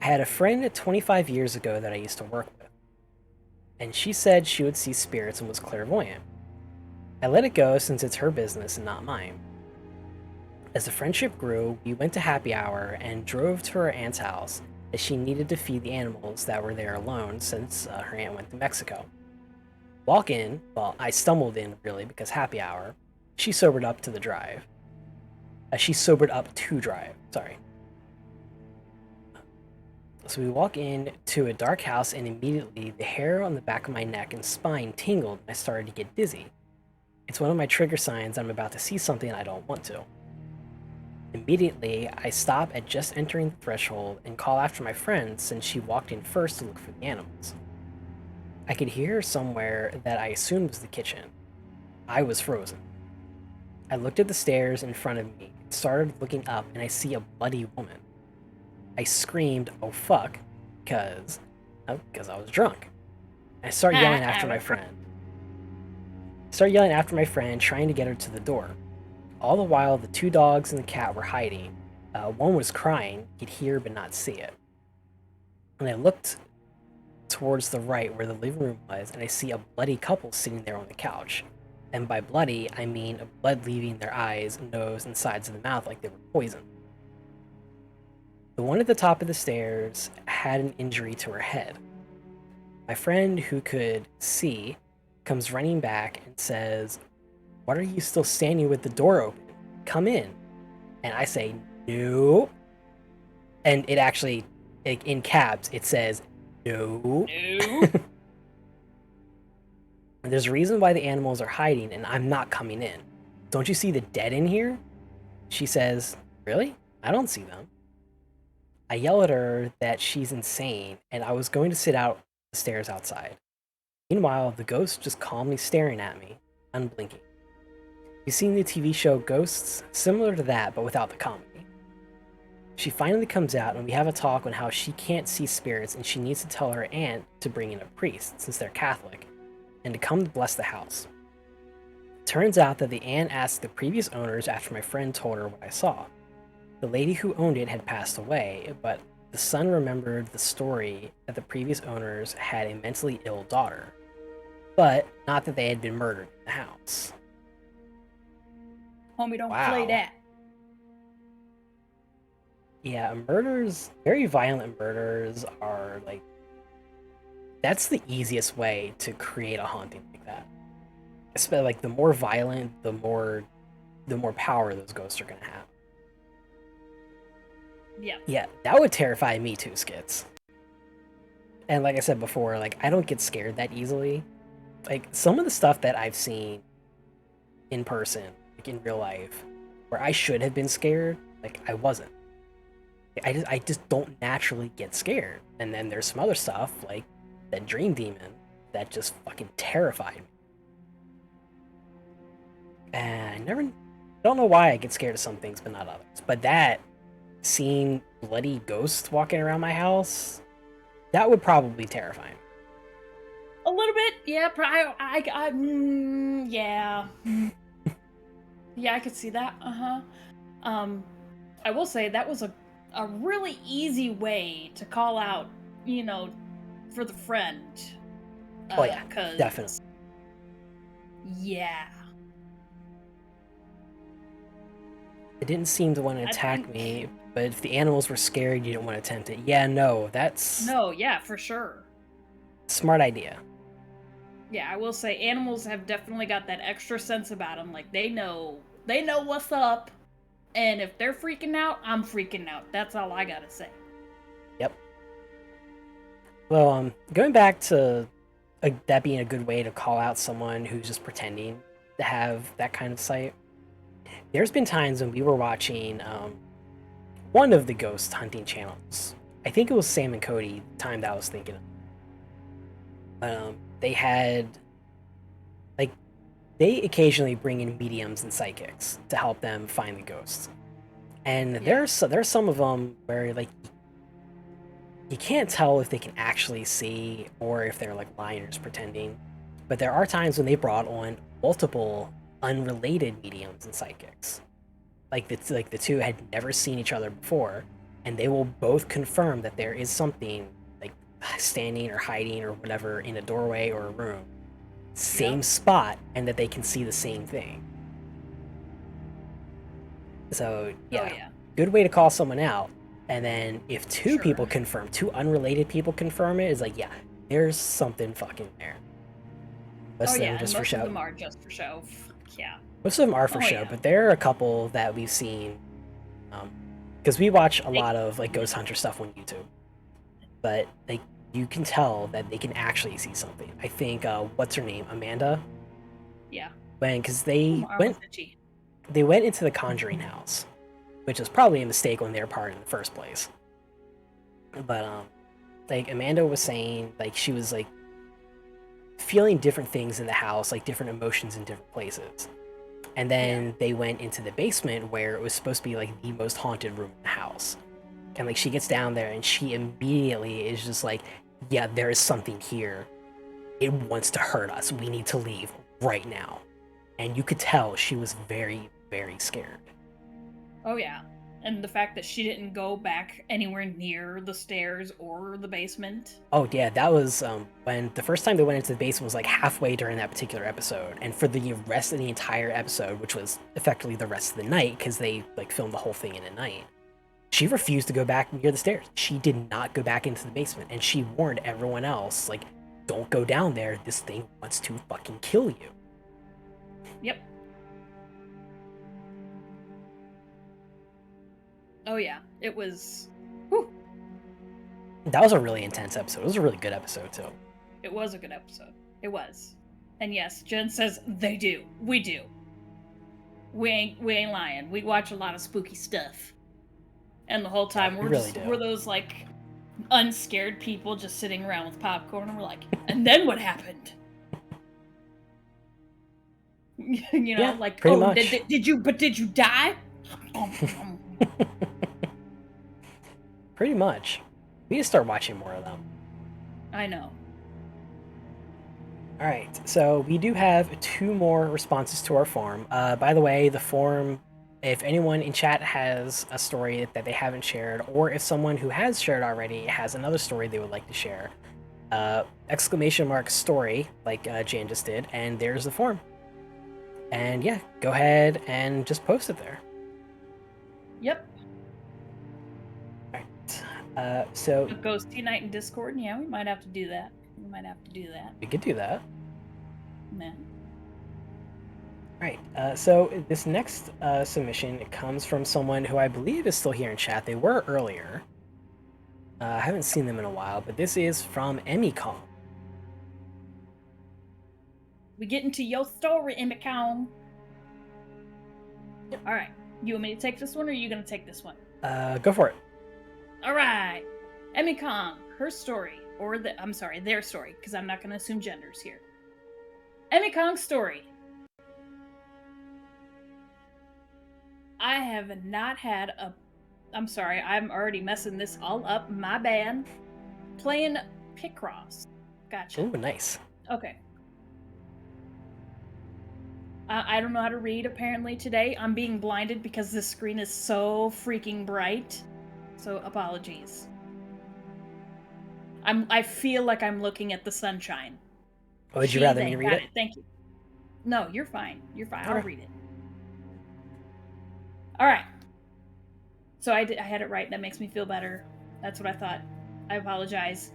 I had a friend 25 years ago that I used to work with, and she said she would see spirits and was clairvoyant. I let it go since it's her business and not mine. As the friendship grew, we went to happy hour and drove to her aunt's house as she needed to feed the animals that were there alone since her aunt went to Mexico. Walk in, well, I stumbled in really because happy hour. She sobered up to drive, sorry. So we walk in to a dark house and immediately the hair on the back of my neck and spine tingled and I started to get dizzy. It's one of my trigger signs I'm about to see something I don't want to. Immediately, I stop at just entering the threshold and call after my friend since she walked in first to look for the animals. I could hear her somewhere that I assumed was the kitchen. I was frozen. I looked at the stairs in front of me, started looking up, and I see a bloody woman. I screamed, oh fuck, because I was drunk. I started yelling after my friend. Trying to get her to the door. All the while, the two dogs and the cat were hiding. One was crying, could hear but not see it. And I looked towards the right where the living room was, and I see a bloody couple sitting there on the couch. And by bloody, I mean blood leaving their eyes, nose, and sides of the mouth like they were poisoned. The one at the top of the stairs had an injury to her head. My friend, who could see, comes running back and says, "Why are you still standing with the door open? Come in." And I say, "No." And it actually, in caps, it says, "No." No. There's a reason why the animals are hiding and I'm not coming in. Don't you see the dead in here? She says, "Really? I don't see them." I yell at her that she's insane and I was going to sit out the stairs outside. Meanwhile, the ghost just calmly staring at me, unblinking. You've seen the TV show Ghosts? Similar to that, but without the comedy. She finally comes out and we have a talk on how she can't see spirits and she needs to tell her aunt to bring in a priest, since they're Catholic, and to come to bless the house. Turns out that the aunt asked the previous owners after my friend told her what I saw. The lady who owned it had passed away, but the son remembered the story that the previous owners had a mentally ill daughter, but not that they had been murdered in the house. Homie, don't play that. Yeah, murders, very violent murders are like, that's the easiest way to create a haunting like that. Especially like the more violent, the more the more power those ghosts are going to have. Yeah. Yeah, that would terrify me too, Skits. And like I said before, like, I don't get scared that easily. Like, some of the stuff that I've seen in person, like in real life, where I should have been scared, like, I wasn't. I just don't naturally get scared. And then there's some other stuff, like that dream demon, that just fucking terrified me. And I don't know why I get scared of some things, but not others. But that, seeing bloody ghosts walking around my house, that would probably terrify me. A little bit, yeah. Yeah. Yeah, I could see that. I will say that was a really easy way to call out, for the friend. Oh yeah, definitely. Yeah. It didn't seem to want to attack me, but if the animals were scared, you didn't want to tempt it. Yeah, no, that's... No, yeah, for sure. Smart idea. Yeah, I will say animals have definitely got that extra sense about them. Like, they know what's up, and if they're freaking out, I'm freaking out. That's all I gotta say. Yep. Well, going back to that being a good way to call out someone who's just pretending to have that kind of sight, there's been times when we were watching one of the ghost hunting channels. I think it was Sam and Cody, the time that I was thinking of. They had, like, they occasionally bring in mediums and psychics to help them find the ghosts. And there's some of them where, like, you can't tell if they can actually see or if they're, like, lying or just pretending. But there are times when they brought on multiple unrelated mediums and psychics. Like the two had never seen each other before, and they will both confirm that there is something, like, standing or hiding or whatever in a doorway or a room, same spot, and that they can see the same thing. So yeah, good way to call someone out. And then if two people confirm, two unrelated people confirm it, is like, yeah, there's something fucking there. Most of them are just for show. Yeah. Most of them are for show, but there are a couple that we've seen, because we watch a lot of, like, ghost hunter stuff on YouTube. But, like, you can tell that they can actually see something. I think what's her name, Amanda? Yeah. Because they went into the Conjuring house, which was probably a mistake on their part in the first place. But like, Amanda was saying, like, she was, like, feeling different things in the house, like different emotions in different places. And then they went into the basement where it was supposed to be, like, the most haunted room in the house. And, like, she gets down there and she immediately is just like, yeah, there is something here. It wants to hurt us. We need to leave right now. And you could tell she was very, very scared. Oh yeah. And the fact that she didn't go back anywhere near the stairs or the basement. Oh yeah, that was when the first time they went into the basement was, like, halfway during that particular episode. And for the rest of the entire episode, which was effectively the rest of the night, because they, like, filmed the whole thing in a night, she refused to go back near the stairs. She did not go back into the basement. And she warned everyone else, like, don't go down there. This thing wants to fucking kill you. Yep. Oh yeah, it was... Whew. That was a really intense episode. It was a really good episode, too. It was a good episode. It was. And yes, Jen says, they do. We do. We ain't lying. We watch a lot of spooky stuff. And the whole time, we're those, like, unscared people just sitting around with popcorn, and we're like, and then what happened? You know, yeah, like, pretty much. Did you die? Pretty much. We need to start watching more of them. I know. Alright, so we do have 2 more responses to our form. By the way, the form, if anyone in chat has a story that they haven't shared, or if someone who has shared already has another story they would like to share, !story, like Jan just did, and there's the form. And yeah, go ahead and just post it there. Yep. Alright, so... Ghosty night in Discord, yeah, we might have to do that. We could do that. Man. Right. So this next submission comes from someone who I believe is still here in chat. They were earlier. I haven't seen them in a while, but this is from Emicom. We get into your story, Emicom. All right. You want me to take this one, or are you going to take this one? Go for it. All right. Emicom, her story, or their story, because I'm not going to assume genders here. Emicom's story. I have not had a. I'm sorry, I'm already messing this all up. My bad. Playing Picross. Gotcha. Ooh, nice. Okay. I don't know how to read apparently today. I'm being blinded because this screen is so freaking bright. So apologies. I feel like I'm looking at the sunshine. Oh, would you rather me read it? Thank you. No, you're fine. You're fine. I'll Okay. read it. All right. So I had it right. That makes me feel better. That's what I thought. I apologize.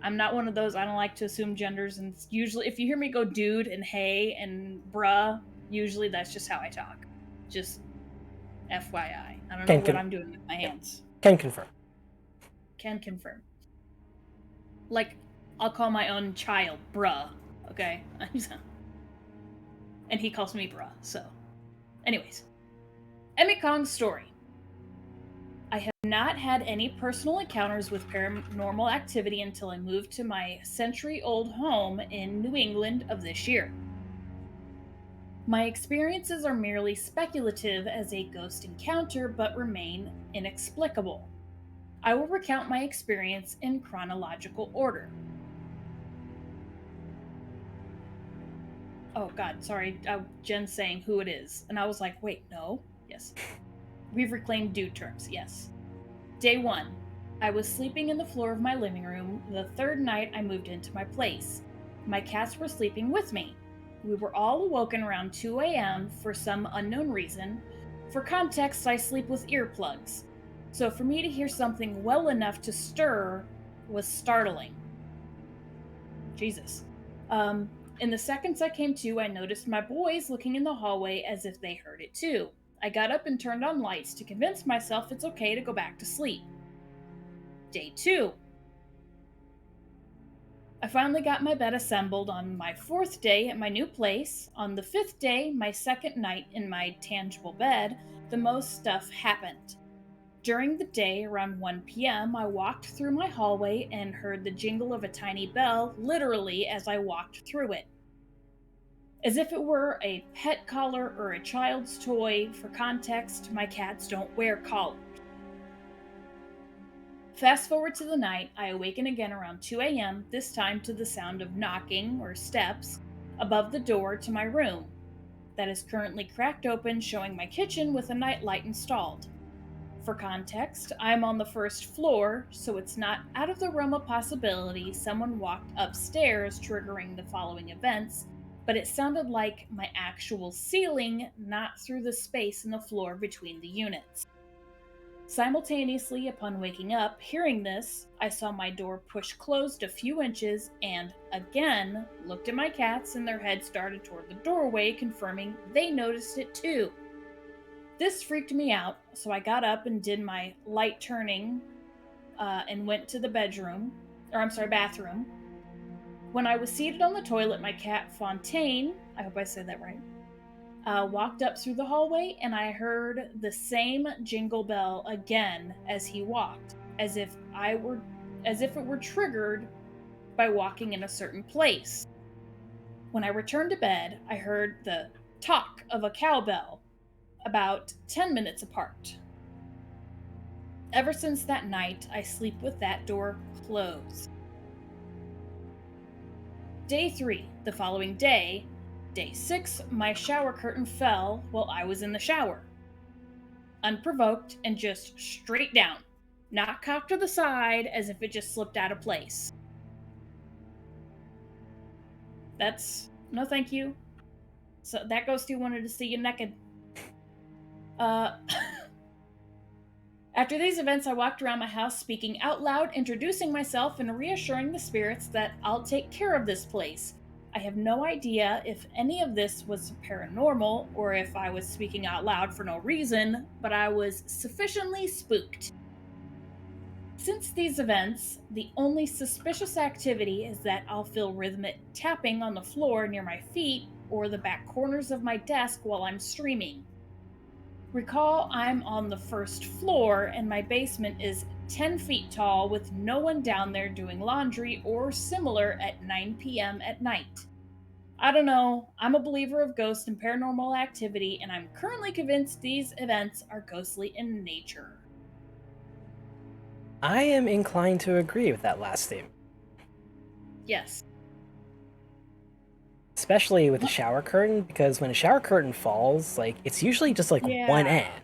I'm not one of those. I don't like to assume genders, and usually, if you hear me go dude and hey and bruh, usually that's just how I talk. Just FYI. I don't know what I'm doing with my hands. Can confirm. Can confirm. Like, I'll call my own child bruh, okay? And he calls me bruh, so. Anyways. Emicom's story. I have not had any personal encounters with paranormal activity until I moved to my century-old home in New England of this year. My experiences are merely speculative as a ghost encounter, but remain inexplicable. I will recount my experience in chronological order. Oh god, sorry, Jen's saying who it is, and I was like, wait, no? Yes. We've reclaimed dude terms, yes. Day 1. I was sleeping in the floor of my living room the third night I moved into my place. My cats were sleeping with me. We were all awoken around 2 a.m. for some unknown reason. For context, I sleep with earplugs. So for me to hear something well enough to stir was startling. Jesus. In the seconds I came to, I noticed my boys looking in the hallway as if they heard it too. I got up and turned on lights to convince myself it's okay to go back to sleep. Day 2. I finally got my bed assembled on my 4th day at my new place. On the 5th day, my second night in my tangible bed, the most stuff happened. During the day, around 1 p.m., I walked through my hallway and heard the jingle of a tiny bell, literally as I walked through it. As if it were a pet collar or a child's toy. For context, my cats don't wear collars. Fast forward to the night, I awaken again around 2 a.m., this time to the sound of knocking or steps above the door to my room. That is currently cracked open, showing my kitchen with a nightlight installed. For context, I'm on the 1st floor, so it's not out of the realm of possibility someone walked upstairs, triggering the following events, but it sounded like my actual ceiling, not through the space in the floor between the units. Simultaneously, upon waking up, hearing this, I saw my door push closed a few inches and, again, looked at my cats and their heads darted toward the doorway, confirming they noticed it too. This freaked me out, so I got up and did my light turning and went to the bathroom. When I was seated on the toilet, my cat Fontaine, I hope I said that right, walked up through the hallway, and I heard the same jingle bell again as he walked, as if it were triggered by walking in a certain place. When I returned to bed, I heard the talk of a cowbell about 10 minutes apart. Ever since that night, I sleep with that door closed. Day 3, the following day, Day 6, my shower curtain fell while I was in the shower. Unprovoked and just straight down, not cocked to the side as if it just slipped out of place. No thank you. So that ghosty wanted to see you naked. After these events, I walked around my house speaking out loud, introducing myself and reassuring the spirits that I'll take care of this place. I have no idea if any of this was paranormal or if I was speaking out loud for no reason, but I was sufficiently spooked. Since these events, the only suspicious activity is that I'll feel rhythmic tapping on the floor near my feet or the back corners of my desk while I'm streaming. Recall I'm on the first floor and my basement is 10 feet tall with no one down there doing laundry or similar at 9 p.m. at night. I don't know, I'm a believer of ghosts and paranormal activity, and I'm currently convinced these events are ghostly in nature. I am inclined to agree with that last statement, Yes. especially with the shower curtain, because when a shower curtain falls, like, it's usually just like one Yeah. end.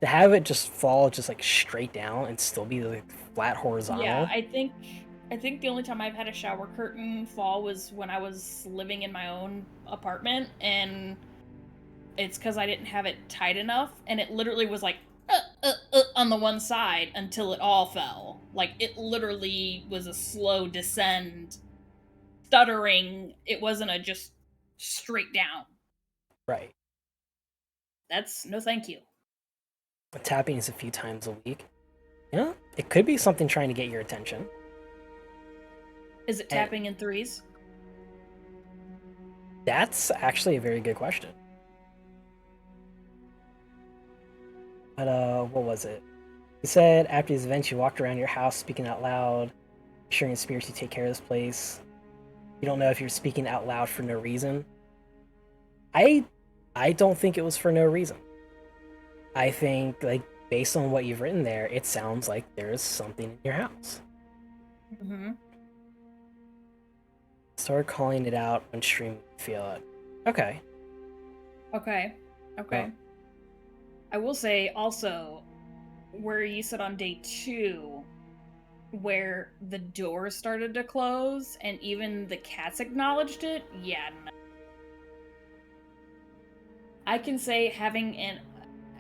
To have it just fall just like straight down and still be like flat Yeah, horizontal. I think the only time I've had a shower curtain fall was when I was living in my own apartment, and it's because I didn't have it tight enough, and it literally was like on the one side until it all fell. Like, it literally was a slow descend, stuttering. It wasn't a just straight down. Right. That's no thank you. Tapping is a few times a week. You know, it could be something trying to get your attention. Is it And tapping in threes? that's actually a very good question. But what was it? You said after these events you walked around your house speaking out loud, assuring the spirits you take care of this place. You don't know if you're speaking out loud for no reason. I I don't think it was for no reason. I think, like, based on what you've written there, it sounds like there's something in your house. Mm-hmm. Start calling it out when streaming, feel it. Okay. Okay. Okay. Well, I will say also, where you said on day 2, where the door started to close and even the cats acknowledged it, yeah, no. I can say having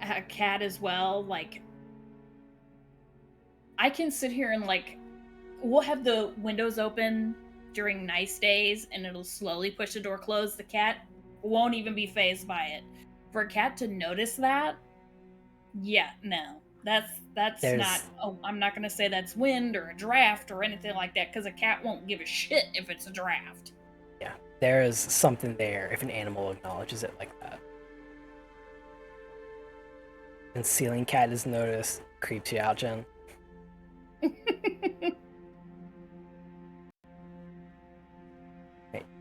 a cat as well, like, I can sit here and, like, we'll have the windows open during nice days and it'll slowly push the door closed. The cat won't even be phased by it. For a cat to notice that, yeah, no. That's not. there's Oh, I'm not gonna say that's wind or a draft or anything like that, because a cat won't give a shit if it's a draft. yeah, there is something there if an animal acknowledges it like that. And ceiling cat is noticed creeps you out, Jen.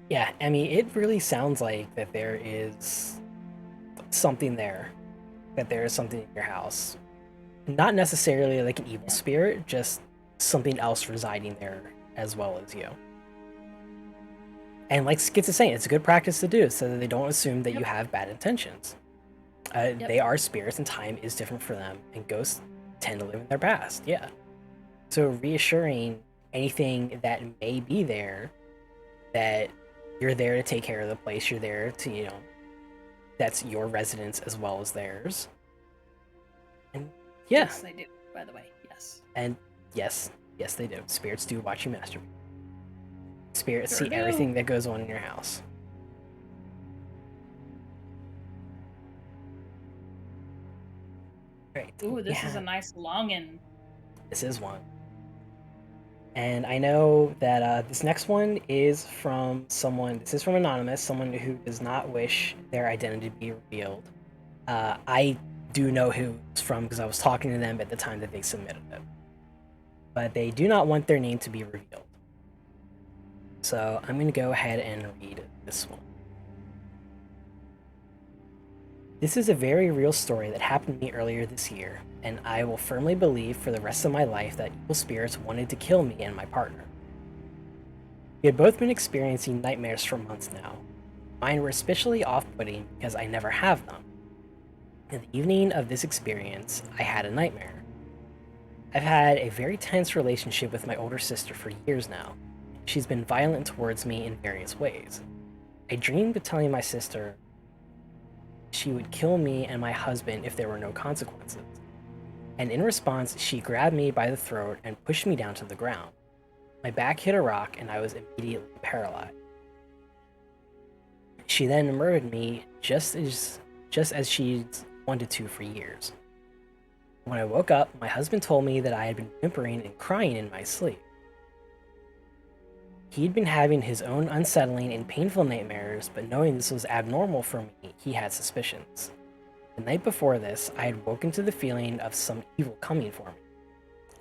Yeah, I mean, it really sounds like that there is something there, that there is something in your house. Not necessarily like an evil spirit, just something else residing there as well as you. And like Skits is saying, it's a good practice to do so that they don't assume that you Yep. have bad intentions. Yep. They are spirits and time is different for them, and ghosts tend to live in their past, yeah. So reassuring anything that may be there that you're there to take care of the place, you're there to, that's your residence as well as theirs. And yeah, Yes, they do. By the way, yes. and yes, they do. Spirits do watch you masturbate. Spirits Sure see do. everything that goes on in your house. Right. Ooh, this is Yeah, a nice longin'. this is one. And I know that this next one is from someone, this is from Anonymous, someone who does not wish their identity to be revealed. I do know who it's from because I was talking to them at the time that they submitted it. But they do not want their name to be revealed. So I'm going to go ahead and read this one. This is a very real story that happened to me earlier this year, and I will firmly believe for the rest of my life that evil spirits wanted to kill me and my partner. We had both been experiencing nightmares for months now. Mine were especially off-putting because I never have them. In the evening of this experience, I had a nightmare. I've had a very tense relationship with my older sister for years now. She's been violent towards me in various ways. I dreamed of telling my sister she would kill me and my husband if there were no consequences. And in response, she grabbed me by the throat and pushed me down to the ground. My back hit a rock and I was immediately paralyzed. She then murdered me just as she'd wanted to for years. When I woke up, my husband told me that I had been whimpering and crying in my sleep. He'd been having his own unsettling and painful nightmares, but knowing this was abnormal for me, he had suspicions. The night before this, I had woken to the feeling of some evil coming for me.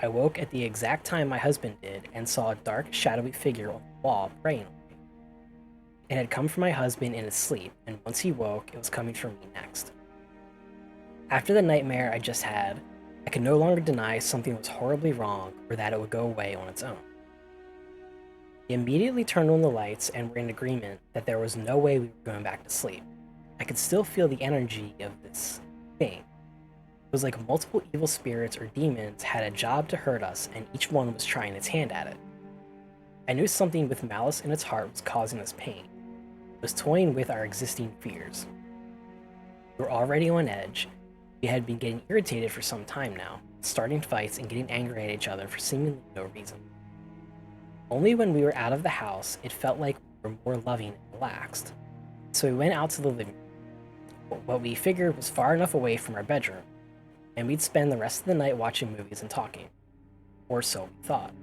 I woke at the exact time my husband did and saw a dark, shadowy figure on the wall praying on me. It had come from my husband in his sleep, and once he woke, it was coming for me next. After the nightmare I just had, I could no longer deny something was horribly wrong or that it would go away on its own. We immediately turned on the lights and were in agreement that there was no way we were going back to sleep. I could still feel the energy of this thing. It was like multiple evil spirits or demons had a job to hurt us, and each one was trying its hand at it. I knew something with malice in its heart was causing us pain. It was toying with our existing fears. We were already on edge. We had been getting irritated for some time now, starting fights and getting angry at each other for seemingly no reason. Only when we were out of the house, it felt like we were more loving and relaxed. So we went out to the living room, what we figured was far enough away from our bedroom, and we'd spend the rest of the night watching movies and talking. Or so we thought.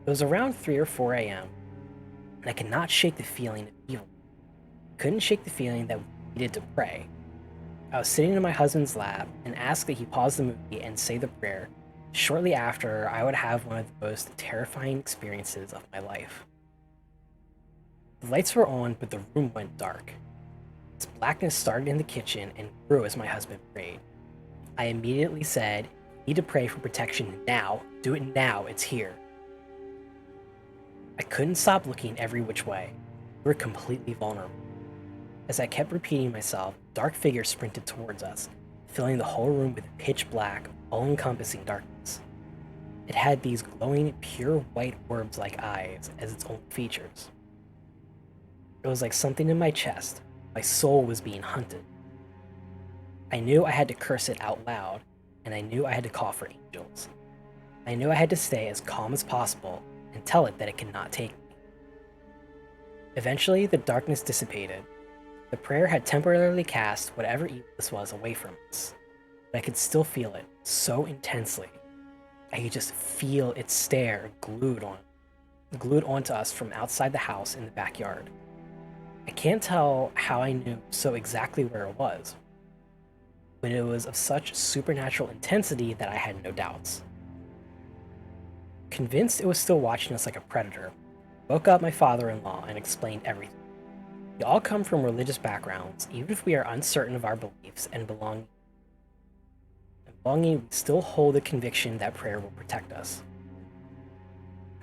It was around 3 or 4 a.m., and I could not shake the feeling of evil. Couldn't shake the feeling that we needed to pray. I was sitting in my husband's lap and asked that he pause the movie and say the prayer. Shortly after, I would have one of the most terrifying experiences of my life. The lights were on, but the room went dark. Its blackness started in the kitchen and grew as my husband prayed. I immediately said, "You need to pray for protection now. Do it now, it's here." I couldn't stop looking every which way. We were completely vulnerable. As I kept repeating myself, a dark figure sprinted towards us, filling the whole room with pitch black, all-encompassing darkness. It had these glowing, pure white orbs-like eyes as its only features. It was like something in my chest. My soul was being hunted. I knew I had to curse it out loud, and I knew I had to call for angels. I knew I had to stay as calm as possible and tell it that it could not take me. Eventually, the darkness dissipated. The prayer had temporarily cast whatever evil this was away from us, but I could still feel it so intensely. I could just feel its stare glued onto us from outside the house in the backyard. I can't tell how I knew so exactly where it was, but it was of such supernatural intensity that I had no doubts. Convinced it was still watching us like a predator, I woke up my father-in-law and explained everything. We all come from religious backgrounds, even if we are uncertain of our beliefs and belonging, we still hold the conviction that prayer will protect us.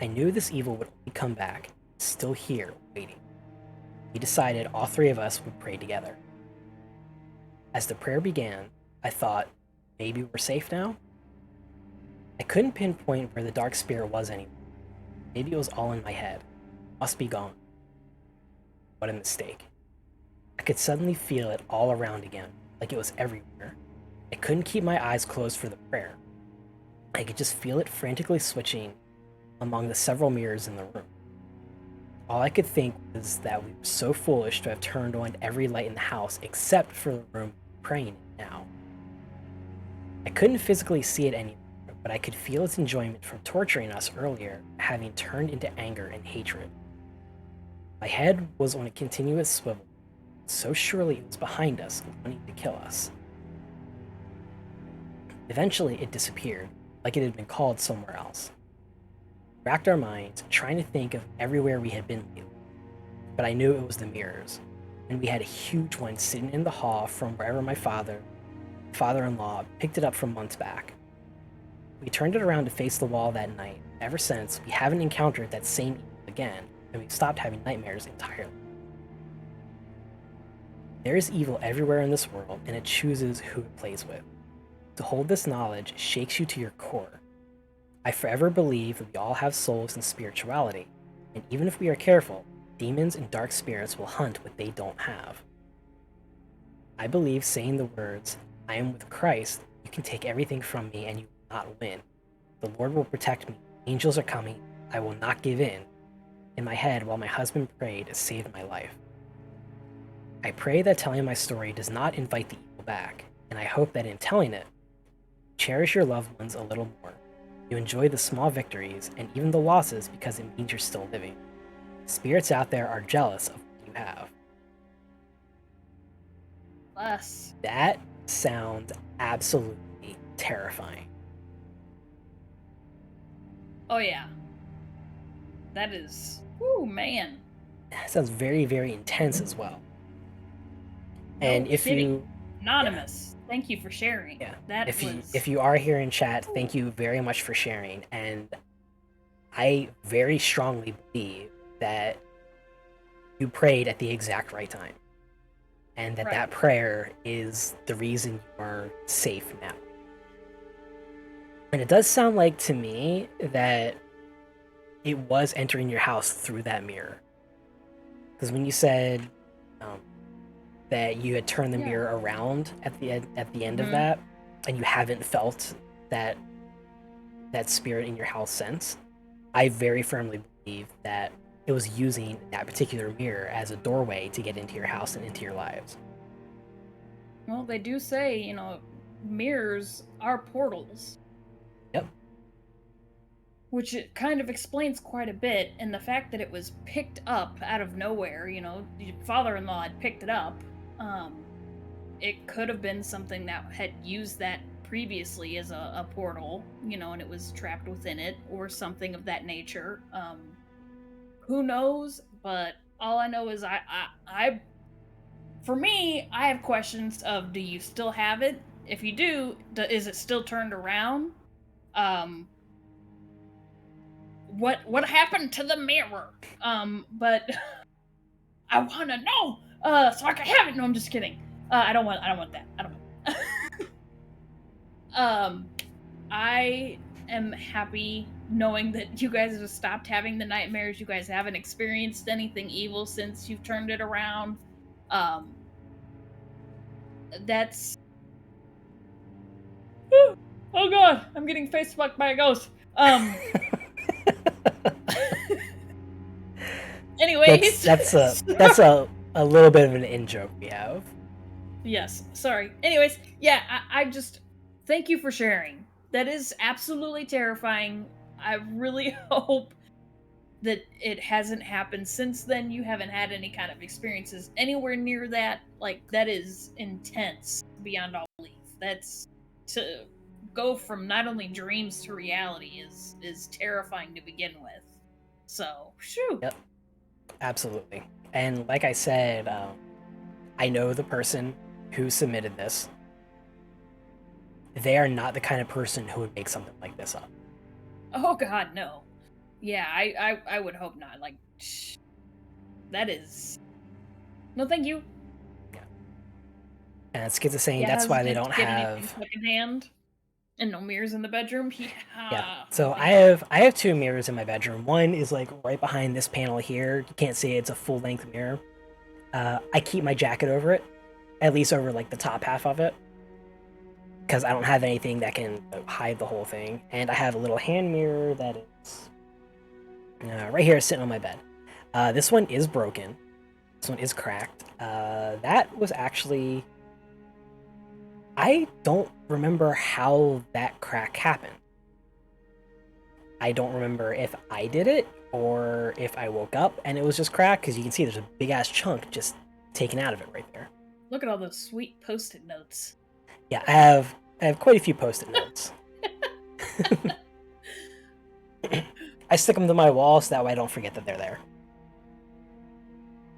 I knew this evil would only come back, still here, waiting. We decided all three of us would pray together. As the prayer began, I thought, maybe we're safe now? I couldn't pinpoint where the dark spirit was anymore. Maybe it was all in my head. It must be gone. What a mistake. I could suddenly feel it all around again, like it was everywhere. I couldn't keep my eyes closed for the prayer. I could just feel it frantically switching among the several mirrors in the room. All I could think was that we were so foolish to have turned on every light in the house except for the room praying in now. I couldn't physically see it anymore, but I could feel its enjoyment from torturing us earlier having turned into anger and hatred. My head was on a continuous swivel, so surely it was behind us, wanting to kill us. Eventually, it disappeared, like it had been called somewhere else. We racked our minds, trying to think of everywhere we had been lately, but I knew it was the mirrors, and we had a huge one sitting in the hall from wherever my father-in-law picked it up from months back. We turned it around to face the wall that night. Ever since, we haven't encountered that same evil again, and we've stopped having nightmares entirely. There is evil everywhere in this world, and it chooses who it plays with. To hold this knowledge shakes you to your core. I forever believe that we all have souls and spirituality, and even if we are careful, demons and dark spirits will hunt what they don't have. I believe saying the words, "I am with Christ, you can take everything from me and you will not win. The Lord will protect me. Angels are coming. I will not give in." In my head while my husband prayed saved my life. I pray that telling my story does not invite the evil back, and I hope that in telling it, you cherish your loved ones a little more. You enjoy the small victories and even the losses because it means you're still living. Spirits out there are jealous of what you have. Bless. That sounds absolutely terrifying. Oh yeah. That is. Whoo, man. That sounds very, very intense as well. No And if kidding. you Anonymous, thank you for sharing. Yeah. That If you are here in chat, thank you very much for sharing. And I very strongly believe that you prayed at the exact right time. And that Right. that prayer is the reason you are safe now. And it does sound like to me that it was entering your house through that mirror. Because when you said that you had turned the Yeah. mirror around at the end of Mhm. that, and you haven't felt that spirit in your house since, I very firmly believe that it was using that particular mirror as a doorway to get into your house and into your lives. Well, they do say, you know, mirrors are portals. Yep. Which it kind of explains quite a bit, and the fact that it was picked up out of nowhere, you know, your father-in-law had picked it up. It could have been something that had used that previously as a portal, you know, and it was trapped within it, or something of that nature. Who knows? But all I know is for me, I have questions of: do you still have it? If you do, is it still turned around? What happened to the mirror? But I want to know, so I can have it. No, I'm just kidding. I don't want that. I don't want I am happy knowing that you guys have stopped having the nightmares. You guys haven't experienced anything evil since you've turned it around. That's oh god, I'm getting face fucked by a ghost. Anyways, that's a little bit of an in joke we have. Yes, sorry. Anyways, yeah, I just thank you for sharing. That is absolutely terrifying. I really hope that it hasn't happened since then. You haven't had any kind of experiences anywhere near that. Like, that is intense beyond all belief. That's to go from not only dreams to reality is terrifying to begin with. So, shoo. Yep, absolutely. And like I said, I know the person who submitted this. They are not the kind of person who would make something like this up. Oh god, no. Yeah, I would hope not. Like, that is no, thank you. Yeah. And it's kids are saying Yeah, that's why they hesitant don't to get anything have. secondhand, and no mirrors in the bedroom. Yeah. Yeah. So Thank you. I have two mirrors in my bedroom. One is like right behind this panel here. You can't see it. It's a full length mirror. I keep my jacket over it, at least over like the top half of it, because I don't have anything that can hide the whole thing. And I have a little hand mirror that is right here sitting on my bed. This one is broken. This one is cracked. That was actually... I don't remember how that crack happened. I don't remember if I did it or if I woke up and it was just cracked, because you can see there's a big ass chunk just taken out of it right there. Look at all those sweet post-it notes. Yeah, I have quite a few post-it notes. I stick them to my wall so that way I don't forget that they're there.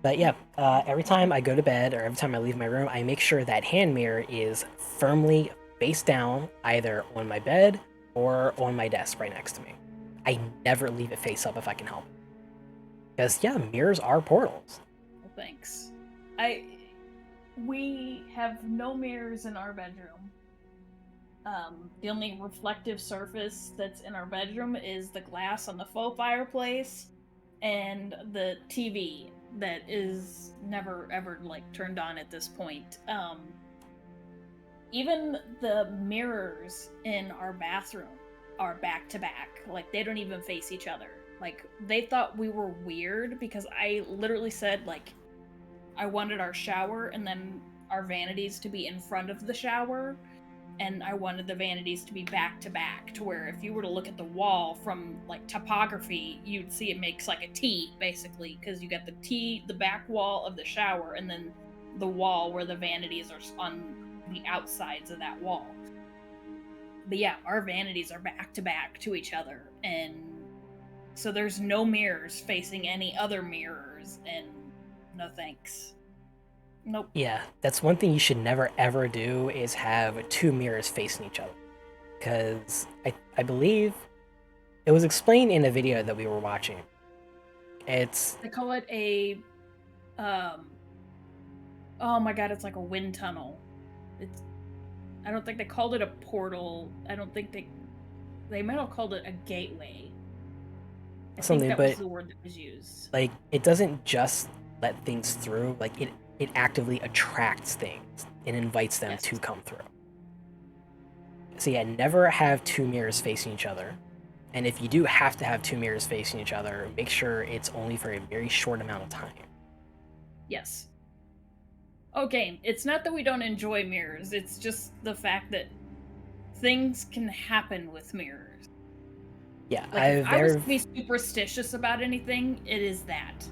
But yeah, every time I go to bed or every time I leave my room, I make sure that hand mirror is firmly face down, either on my bed or on my desk right next to me. I never leave it face up if I can help it. Because yeah, mirrors are portals. Well, thanks. We have no mirrors in our bedroom. The only reflective surface that's in our bedroom is the glass on the faux fireplace and the TV that is never ever like turned on at this point. Even the mirrors in our bathroom are back to back. Like, they don't even face each other. Like, they thought we were weird because I literally said, like, I wanted our shower and then our vanities to be in front of the shower, and I wanted the vanities to be back to back, to where if you were to look at the wall from like topography, you'd see it makes like a T basically, because you got the back wall of the shower, and then the wall where the vanities are on the outsides of that wall. But yeah, our vanities are back to back to each other, and so there's no mirrors facing any other mirrors, and no thanks. Nope. Yeah, that's one thing you should never ever do, is have two mirrors facing each other. Because I believe it was explained in a video that we were watching. They call it a oh my god, it's like a wind tunnel. I don't think they called it a portal. I don't think they might have called it a gateway. I think that was the word that was used. Like, it doesn't just let things through, like it actively attracts things and invites them to come through. So yeah, never have two mirrors facing each other. And if you do have to have two mirrors facing each other, make sure it's only for a very short amount of time. Yes. Okay, it's not that we don't enjoy mirrors, it's just the fact that things can happen with mirrors. Yeah, like, if I was to be superstitious about anything, it is that.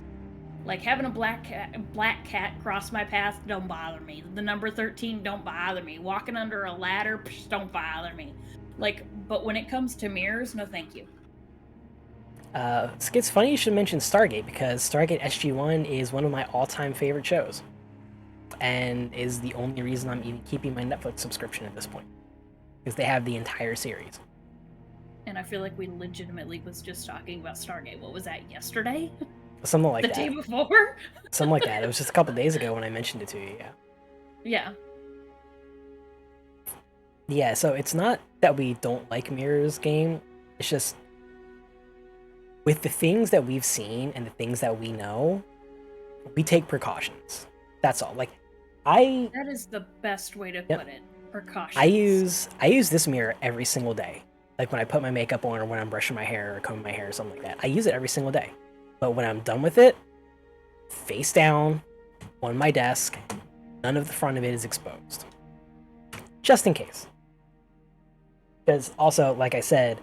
Like, having a black cat cross my path don't bother me. The number 13 don't bother me. Walking under a ladder don't bother me. Like, but when it comes to mirrors, no thank you. It's funny you should mention Stargate, because Stargate SG-1 is one of my all-time favorite shows, and is the only reason I'm even keeping my Netflix subscription at this point, because they have the entire series. And I feel like we legitimately was just talking about Stargate. What was that, yesterday? Something like that. The day before? Something like that. It was just a couple days ago when I mentioned it to you, yeah. Yeah. Yeah, so it's not that we don't like mirrors game, it's just with the things that we've seen and the things that we know, we take precautions. That's all. Like, that is the best way to put it. Precautions. I use this mirror every single day. Like, when I put my makeup on, or when I'm brushing my hair or combing my hair or something like that. I use it every single day. But when I'm done with it, face down, on my desk, none of the front of it is exposed. Just in case. Because also, like I said,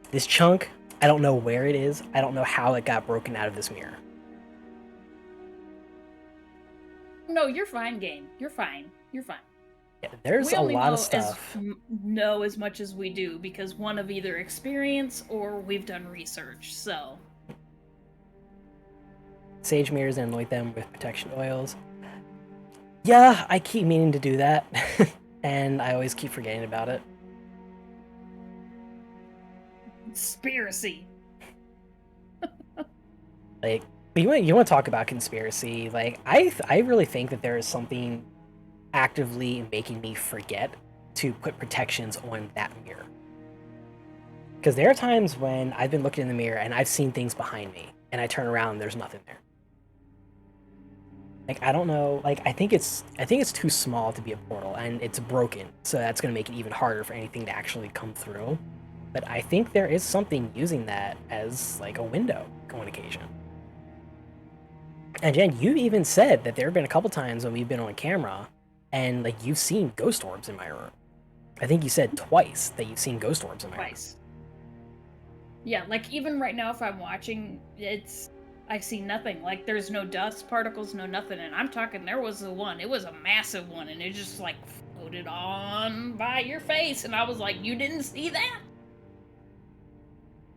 this chunk, I don't know where it is. I don't know how it got broken out of this mirror. No, you're fine, game. You're fine. You're fine. Yeah, there's a lot of stuff. Know as much as we do, because one of either experience or we've done research, so. Sage mirrors and anoint them with protection oils. Yeah, I keep meaning to do that, and I always keep forgetting about it. Conspiracy. Like, you want to talk about conspiracy? Like, I really think that there is something actively making me forget to put protections on that mirror. Because there are times when I've been looking in the mirror and I've seen things behind me, and I turn around and there's nothing there. Like, I don't know, like, I think it's too small to be a portal, and it's broken, so that's going to make it even harder for anything to actually come through. But I think there is something using that as, like, a window on occasion. And Jen, you even said that there have been a couple times when we've been on camera, and, like, you've seen ghost orbs in my room. I think you said twice that you've seen ghost orbs in my room. Twice. Yeah, like, even right now if I'm watching, I see nothing. Like, there's no dust particles, no nothing. And I'm talking, there was one. It was a massive one, and it just, like, floated on by your face. And I was like, you didn't see that?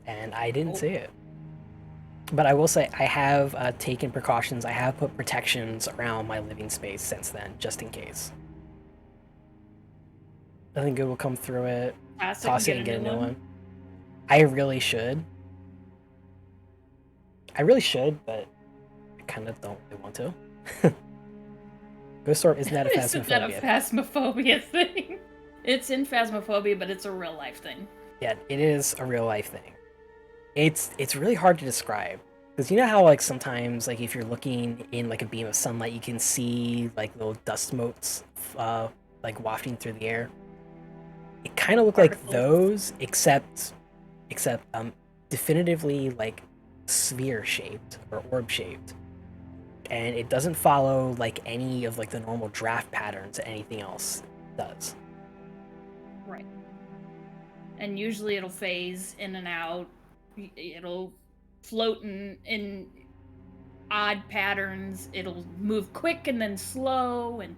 And I didn't see it. But I will say, I have taken precautions. I have put protections around my living space since then, just in case. Nothing good will come through it. Toss it and get a new one. I really should. But I kind of don't really want to. Ghost orb isn't that a phasmophobia? Isn't that a phasmophobia thing? It's in Phasmophobia, but it's a real life thing. Yeah, it is a real life thing. It's really hard to describe, because you know how, like, sometimes, like, if you're looking in, like, a beam of sunlight, you can see, like, little dust motes like wafting through the air. It kind of looked like those, except definitively, like, sphere shaped or orb shaped, and it doesn't follow like any of like the normal draft patterns that anything else does. Right. And usually it'll phase in and out. It'll float in odd patterns. It'll move quick and then slow, and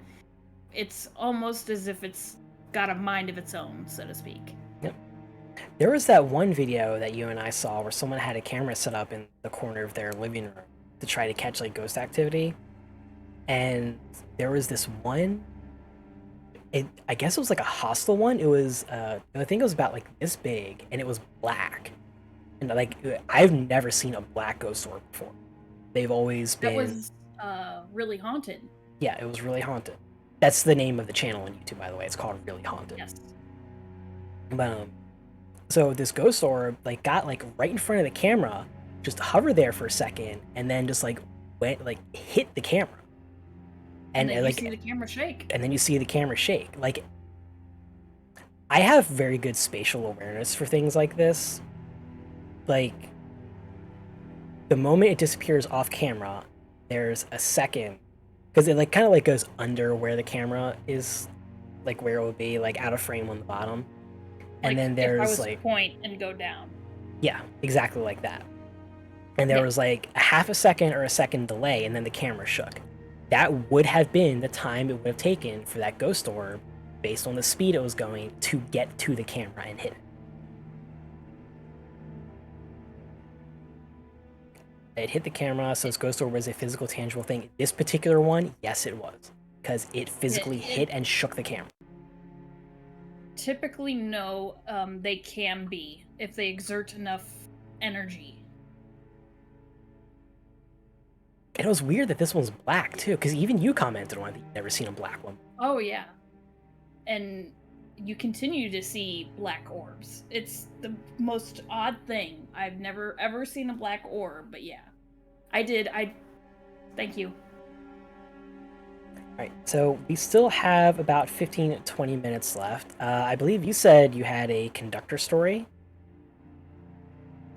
it's almost as if it's got a mind of its own, so to speak. Yep. There was that one video that you and I saw where someone had a camera set up in the corner of their living room to try to catch like ghost activity. And there was this one, I guess it was like a hostile one. It was, I think it was about like this big, and it was black. And like, I've never seen a black ghost orb before. They've always been. That was Really Haunted. Yeah, it was Really Haunted. That's the name of the channel on YouTube, by the way. It's called Really Haunted. Yes. But so this ghost orb like got like right in front of the camera, just hovered there for a second, and then just like went like hit the camera. And then like, you see the camera shake. And then you see the camera shake. Like, I have very good spatial awareness for things like this. Like, the moment it disappears off camera, there's a second, because it like kind of like goes under where the camera is, like where it would be, like out of frame on the bottom. And like then there's if I was like to point and go down. Yeah, exactly like that. And there was like a half a second or a second delay, and then the camera shook. That would have been the time it would have taken for that ghost orb, based on the speed it was going, to get to the camera and hit it. It hit the camera, so this ghost orb was a physical, tangible thing. This particular one, yes, it was, because it physically hit and shook the camera. Typically, no, they can be if they exert enough energy. And it was weird that this one's black too, because even you commented on it that you've never seen a black one. Oh yeah, and you continue to see black orbs. It's the most odd thing. I've never ever seen a black orb, but yeah, I did. Thank you. All right, so we still have about 15 to 20 minutes left. I believe you said you had a conductor story.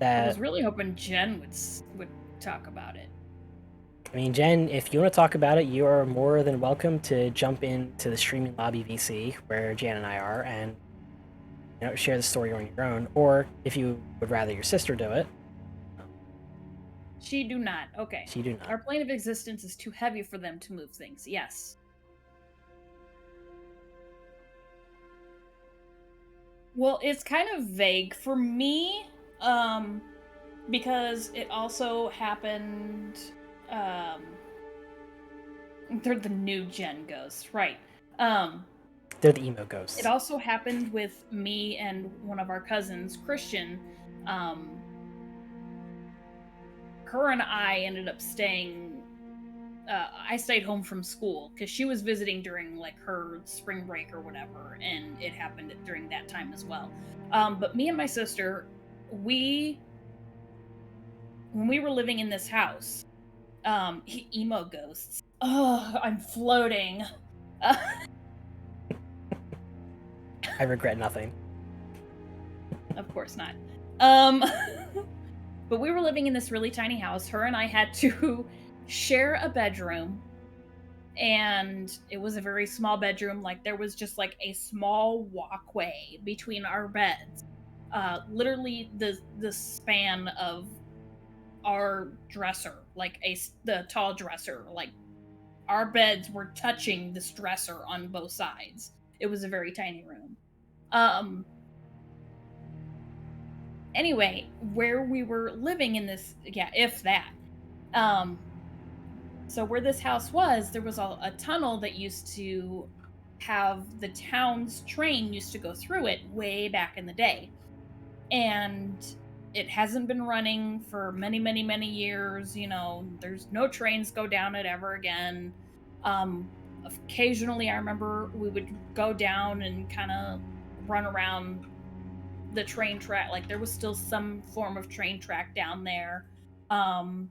I was really hoping Jen would talk about it. I mean, Jen, if you want to talk about it, you are more than welcome to jump into the streaming lobby VC where Jan and I are, and share the story on your own. Or if you would rather your sister do it. She do not. Okay. She do not. Our plane of existence is too heavy for them to move things. Yes. Well, it's kind of vague for me, because it also happened. They're the new gen ghosts, right? They're the emo ghosts. It also happened with me and one of our cousins, Christian. Her and I ended up staying. I stayed home from school because she was visiting during like her spring break or whatever, and it happened during that time as well. But me and my sister, when we were living in this house, emo ghosts. Oh, I'm floating. I regret nothing. Of course not. But we were living in this really tiny house. Her and I had to share a bedroom, and it was a very small bedroom. Like there was just like a small walkway between our beds. Literally the span of our dresser, like the tall dresser, like our beds were touching this dresser on both sides. It was a very tiny room. Anyway, where we were living in this, if that. So where this house was, there was a tunnel that used to have the town's train used to go through it way back in the day. And it hasn't been running for many, many, many years. There's no trains go down it ever again. Occasionally, I remember we would go down and kind of run around the train track. Like there was still some form of train track down there. And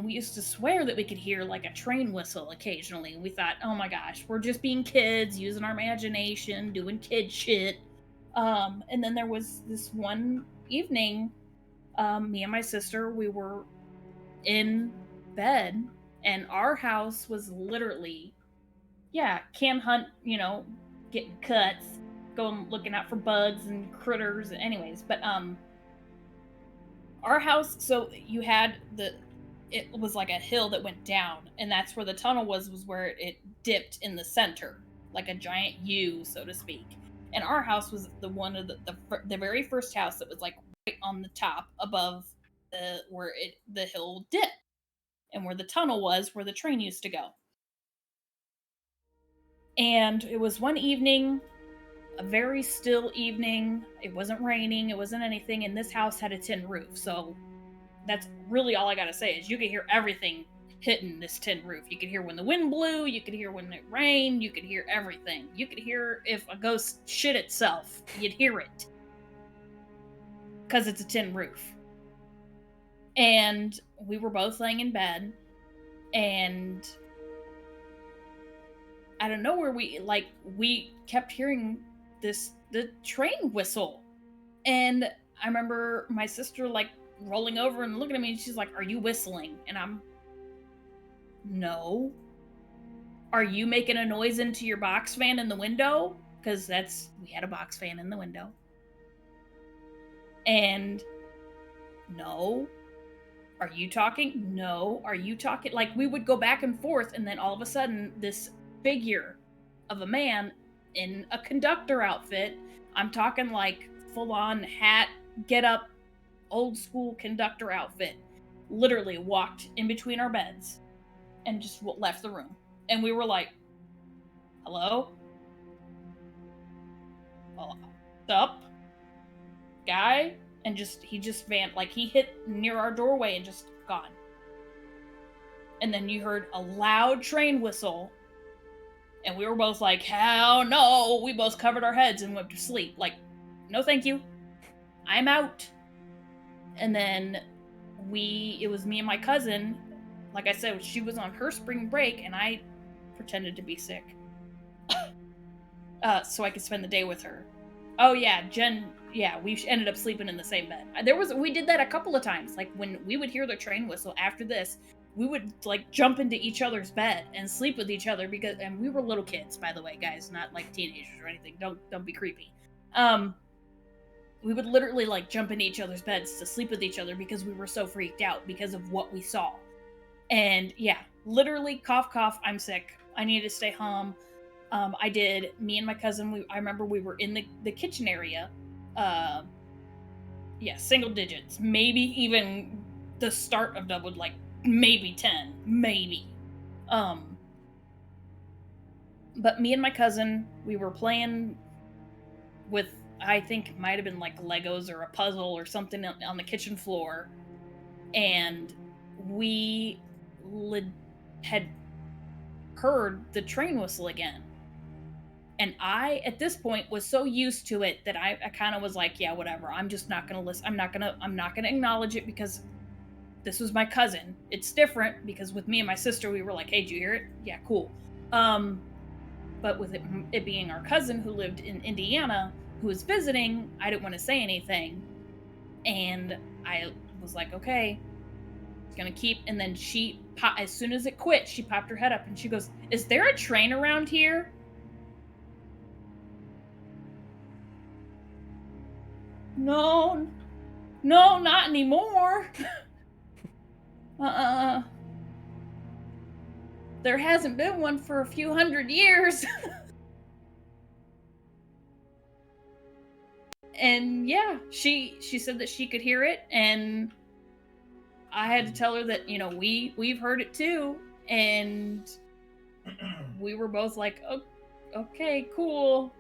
we used to swear that we could hear like a train whistle occasionally. We thought, oh my gosh, we're just being kids, using our imagination, doing kid shit. And then there was this one evening, me and my sister, we were in bed, and our house was literally, can hunt, getting cuts, going looking out for bugs and critters. Anyways, but our house, so you had it was like a hill that went down, and that's where the tunnel was where it dipped in the center, like a giant U, so to speak. And our house was the one of the very first house that was like right on the top above the hill dipped, and where the tunnel was where the train used to go. And it was one evening, a very still evening. It wasn't raining, it wasn't anything, and this house had a tin roof. So that's really all I gotta say is you could hear everything hitting this tin roof. You could hear when the wind blew, you could hear when it rained, you could hear everything. You could hear if a ghost shit itself, you'd hear it. Because it's a tin roof. And we were both laying in bed, and out of nowhere we kept hearing the train whistle. And I remember my sister like rolling over and looking at me, and she's like, "Are you whistling?" And I'm, "No." "Are you making a noise into your box fan in the window?" Because we had a box fan in the window. And, "No." "Are you talking?" "No." "Are you talking?" Like, we would go back and forth, and then all of a sudden this figure of a man in a conductor outfit, I'm talking like full-on hat, get up, old school conductor outfit, literally walked in between our beds and just left the room. And we were like, "Hello? What's up, guy?" And he just vanished. Like, he hit near our doorway and just gone. And then you heard a loud train whistle, and we were both like, "Hell no!" We both covered our heads and went to sleep. Like, "No thank you. I'm out." And then it was me and my cousin. Like I said, she was on her spring break, and I pretended to be sick. So I could spend the day with her. Oh yeah, Jen, yeah, we ended up sleeping in the same bed. We did that a couple of times. Like, when we would hear the train whistle after this, we would like jump into each other's bed and sleep with each other and we were little kids, by the way, guys, not like teenagers or anything. Don't be creepy. We would literally like jump into each other's beds to sleep with each other because we were so freaked out because of what we saw. And yeah, literally cough, cough, I'm sick. I need to stay home. I did. Me and my cousin, I remember we were in the kitchen area. Single digits. Maybe even the start of double, like maybe 10. Maybe. But me and my cousin, we were playing with, I think it might have been like Legos or a puzzle or something on the kitchen floor. And we had heard the train whistle again. And I, at this point, was so used to it that I kind of was like, yeah, whatever. I'm just not going to listen. I'm not going to acknowledge it because this was my cousin. It's different because with me and my sister, we were like, "Hey, did you hear it?" "Yeah, cool." But with it being our cousin who lived in Indiana, who was visiting, I didn't want to say anything. And I was like, okay, it's going to keep. And then as soon as it quit, she popped her head up and she goes, "Is there a train around here?" No, not anymore. There hasn't been one for a few hundred years. And yeah, she said that she could hear it, and I had to tell her that, we've heard it too. And we were both like, "Oh, okay, cool."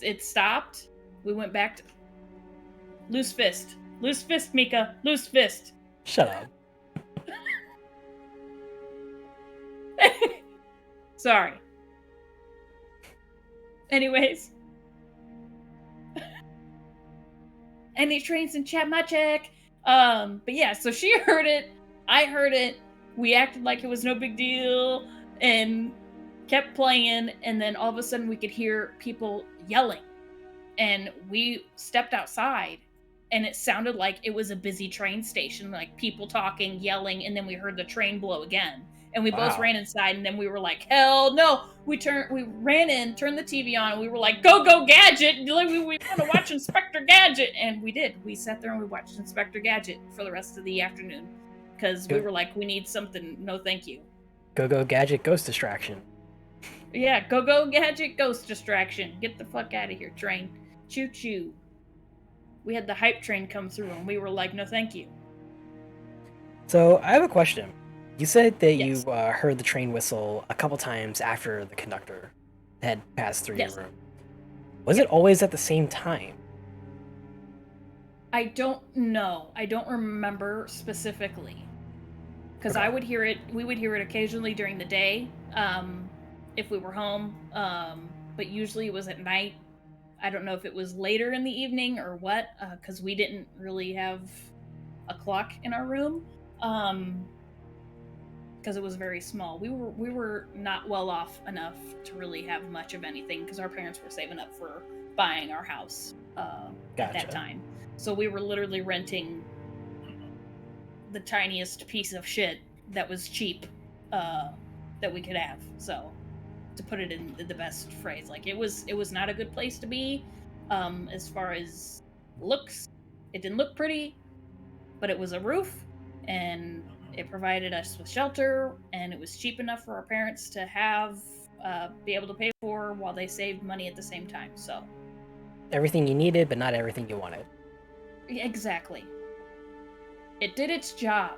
It stopped. We went back to loose fist, Mika, loose fist. Shut up. Sorry. Anyways. Any trains in chat, my check. But yeah, so she heard it. I heard it. We acted like it was no big deal and kept playing. And then all of a sudden we could hear people yelling. And we stepped outside. and it sounded like it was a busy train station, like people talking, yelling, and then we heard the train blow again. And we both Wow. ran inside, and then we were like, hell no. We ran in, turned the TV on, and we were like, go Gadget! We want to watch Inspector Gadget! And we did. We sat there and we watched Inspector Gadget for the rest of the afternoon. Because we were like, we need something, no thank you. Go Gadget Ghost Distraction. Yeah, go Gadget Ghost Distraction. Get the fuck out of here, train. Choo choo. We had the hype train come through, and we were like, no thank you. So I have a question. You said that Yes. you heard the train whistle a couple times after the conductor had passed through Yes. your room. Was it always at the same time? I don't know. I don't remember specifically. Because Okay. we would hear it occasionally during the day, if we were home. But usually it was at night. I don't know if it was later in the evening or what, because we didn't really have a clock in our room. Because it was very small. We were not well off enough to really have much of anything, because our parents were saving up for buying our house at Gotcha. that time. So we were literally renting the tiniest piece of shit that was cheap that we could have. So, to put it in the best phrase, like it was not a good place to be. As far as looks, it didn't look pretty, but it was a roof, and it provided us with shelter, and it was cheap enough for our parents to have be able to pay for while they saved money at the same time. So Everything you needed, but not everything you wanted. exactly, it did its job.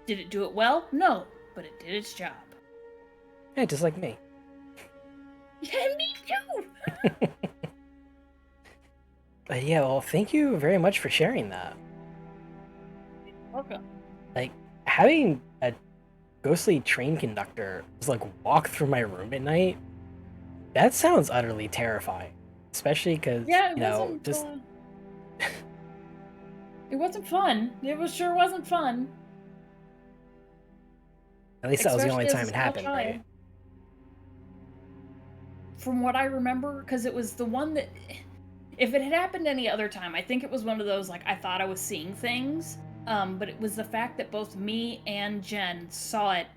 Did it do it well? No, but it did its job. Yeah, just like me. Yeah, me too. But yeah, well, thank you very much for sharing that. Welcome. Like, having a ghostly train conductor just like walk through my room at night, that sounds utterly terrifying. Especially because, Yeah, it you know, wasn't. just It wasn't fun. Sure wasn't fun. at least that was the only Especially as time a it small happened, child. right? From what I remember, because it was the one that, if it had happened any other time, I think it was one of those, like, I thought I was seeing things. But it was the fact that both me and Jen saw it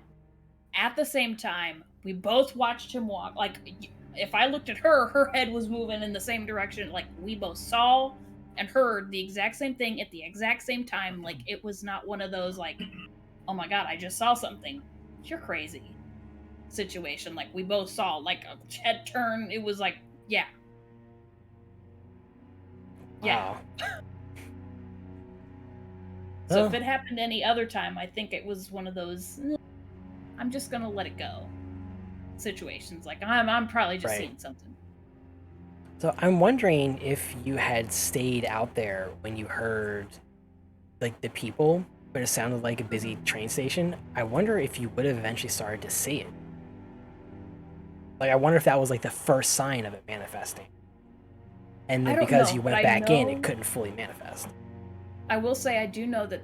at the same time. We both watched him walk. Like, if I looked at her, her head was moving in the same direction. Like, we both saw and heard the exact same thing at the exact same time. Like, it was not one of those, like, oh my god, I just saw something. You're crazy situation. Like, we both saw, like, a head turn. It was like, yeah. Yeah. Wow. So Well, if it happened any other time, I think it was one of those, I'm just gonna let it go situations. Like, I'm probably just Right. seeing something. so I'm wondering if you had stayed out there when you heard like the people, but it sounded like a busy train station. I wonder if you would have eventually started to see it. Like, I wonder if that was like the first sign of it manifesting. And I then don't because know, you but went I back in, know- it couldn't fully manifest. I will say I do know that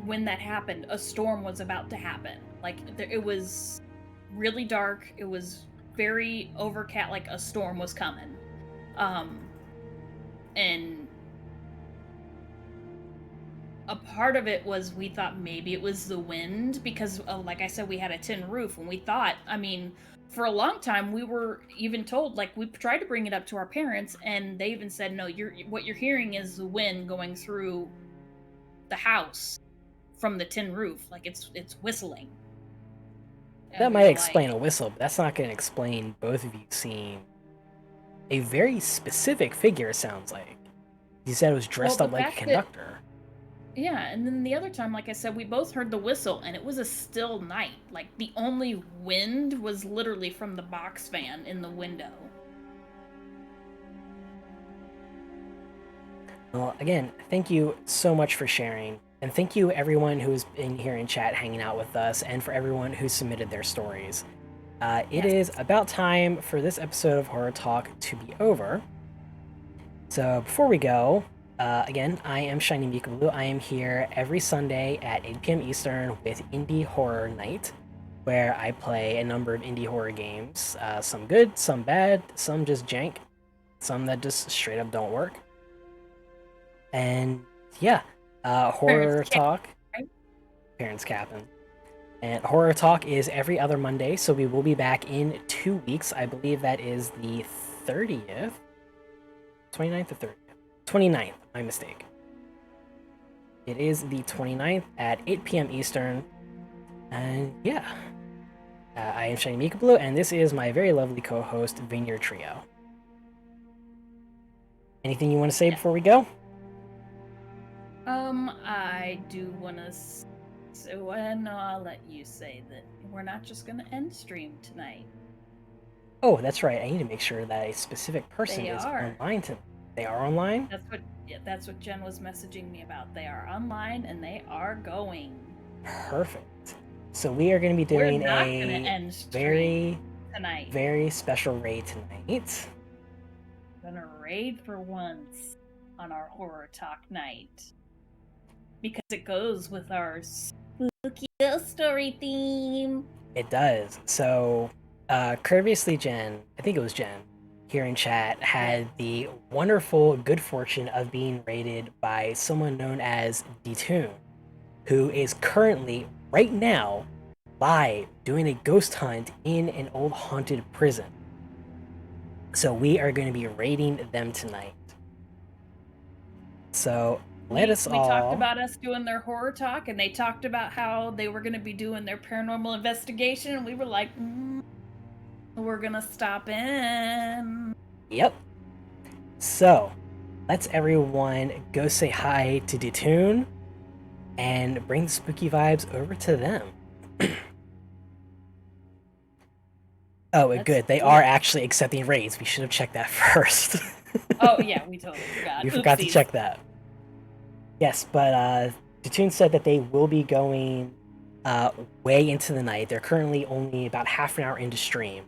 when that happened, a storm was about to happen. Like, it was really dark. It was very overcast. Like, a storm was coming. And a part of it was we thought maybe it was the wind because, like I said, we had a tin roof, and we thought, I mean, for a long time we were even told, like, we tried to bring it up to our parents, and they even said, no, what you're hearing is the wind going through the house from the tin roof, like it's whistling. And That we might were explain like, a whistle, but that's not going to explain both of you seeing a very specific figure, it sounds like. You said it was dressed Well, up the like a fact that- conductor. yeah, and then the other time, like I said, we both heard the whistle, and it was a still night. Like, the only wind was literally from the box fan in the window. Well, again, thank you so much for sharing. And thank you, everyone who's in here in chat hanging out with us, and for everyone who submitted their stories. It Yes. is about time for this episode of Horror Talk to be over. So before we go, again, I am ShinyMikablu. I am here every Sunday at 8 p.m. Eastern with Indie Horror Night, where I play a number of indie horror games. Some good, some bad, some just jank, some that just straight up don't work. And Yeah, horror Parents talk, right? parents capping. And horror talk is every other Monday, so we will be back in 2 weeks. I believe that is the 30th, 29th or 30th? 29th, my mistake. It is the 29th at 8 p.m. Eastern. And yeah, I am ShinyMikablu, and this is my very lovely co-host, Vineyardtrio. Anything you want to say before we go? I do want to. So, no, I'll let you say that we're not just going to end stream tonight. Oh, that's right. I need to make sure that a specific person is are. online tonight. They are online? That's what Jen was messaging me about. They are online and they are going. Perfect. So we are going to be doing a very, tonight. very special raid tonight. Gonna raid for once on our horror talk night because it goes with our spooky ghost story theme. It does. So, previously, Jen, I think it was Jen, here in chat, had the wonderful good fortune of being raided by someone known as Detune, who is currently, right now, live doing a ghost hunt in an old haunted prison. So we are going to be raiding them tonight. So we talked about us doing their horror talk, and they talked about how they were going to be doing their paranormal investigation, and we were like, we're going to stop in. Yep. So let's everyone go say hi to Detune and bring the spooky vibes over to them. Good. They are actually accepting raids. We should have checked that first. Oh, yeah, we totally forgot. We forgot to check that. Yes, but Detune said that they will be going way into the night. They're currently only about half an hour into stream.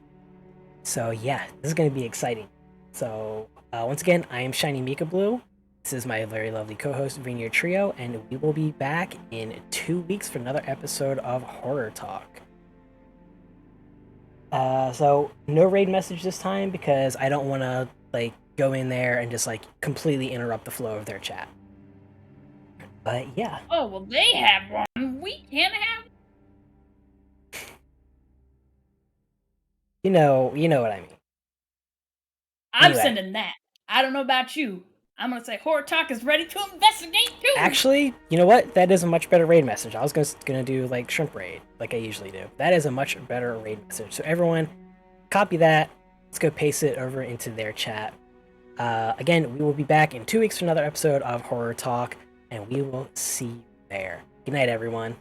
So yeah, this is going to be exciting. So once again, I am ShinyMikablu. This is my very lovely co-host, Vineyardtrio, and we will be back in 2 weeks for another episode of Horror Talk. So no raid message this time because I don't want to go in there and just completely interrupt the flow of their chat. But yeah. Oh, well, they have one. We can't have. You know what I mean. I'm sending that. I don't know about you. I'm gonna say Horror Talk is ready to investigate too. Actually, you know what? That is a much better raid message. I was gonna do shrimp raid like I usually do. That is a much better raid message. So everyone, copy that. Let's go paste it over into their chat. Again, we will be back in 2 weeks for another episode of Horror Talk, and we will see you there. Good night, everyone.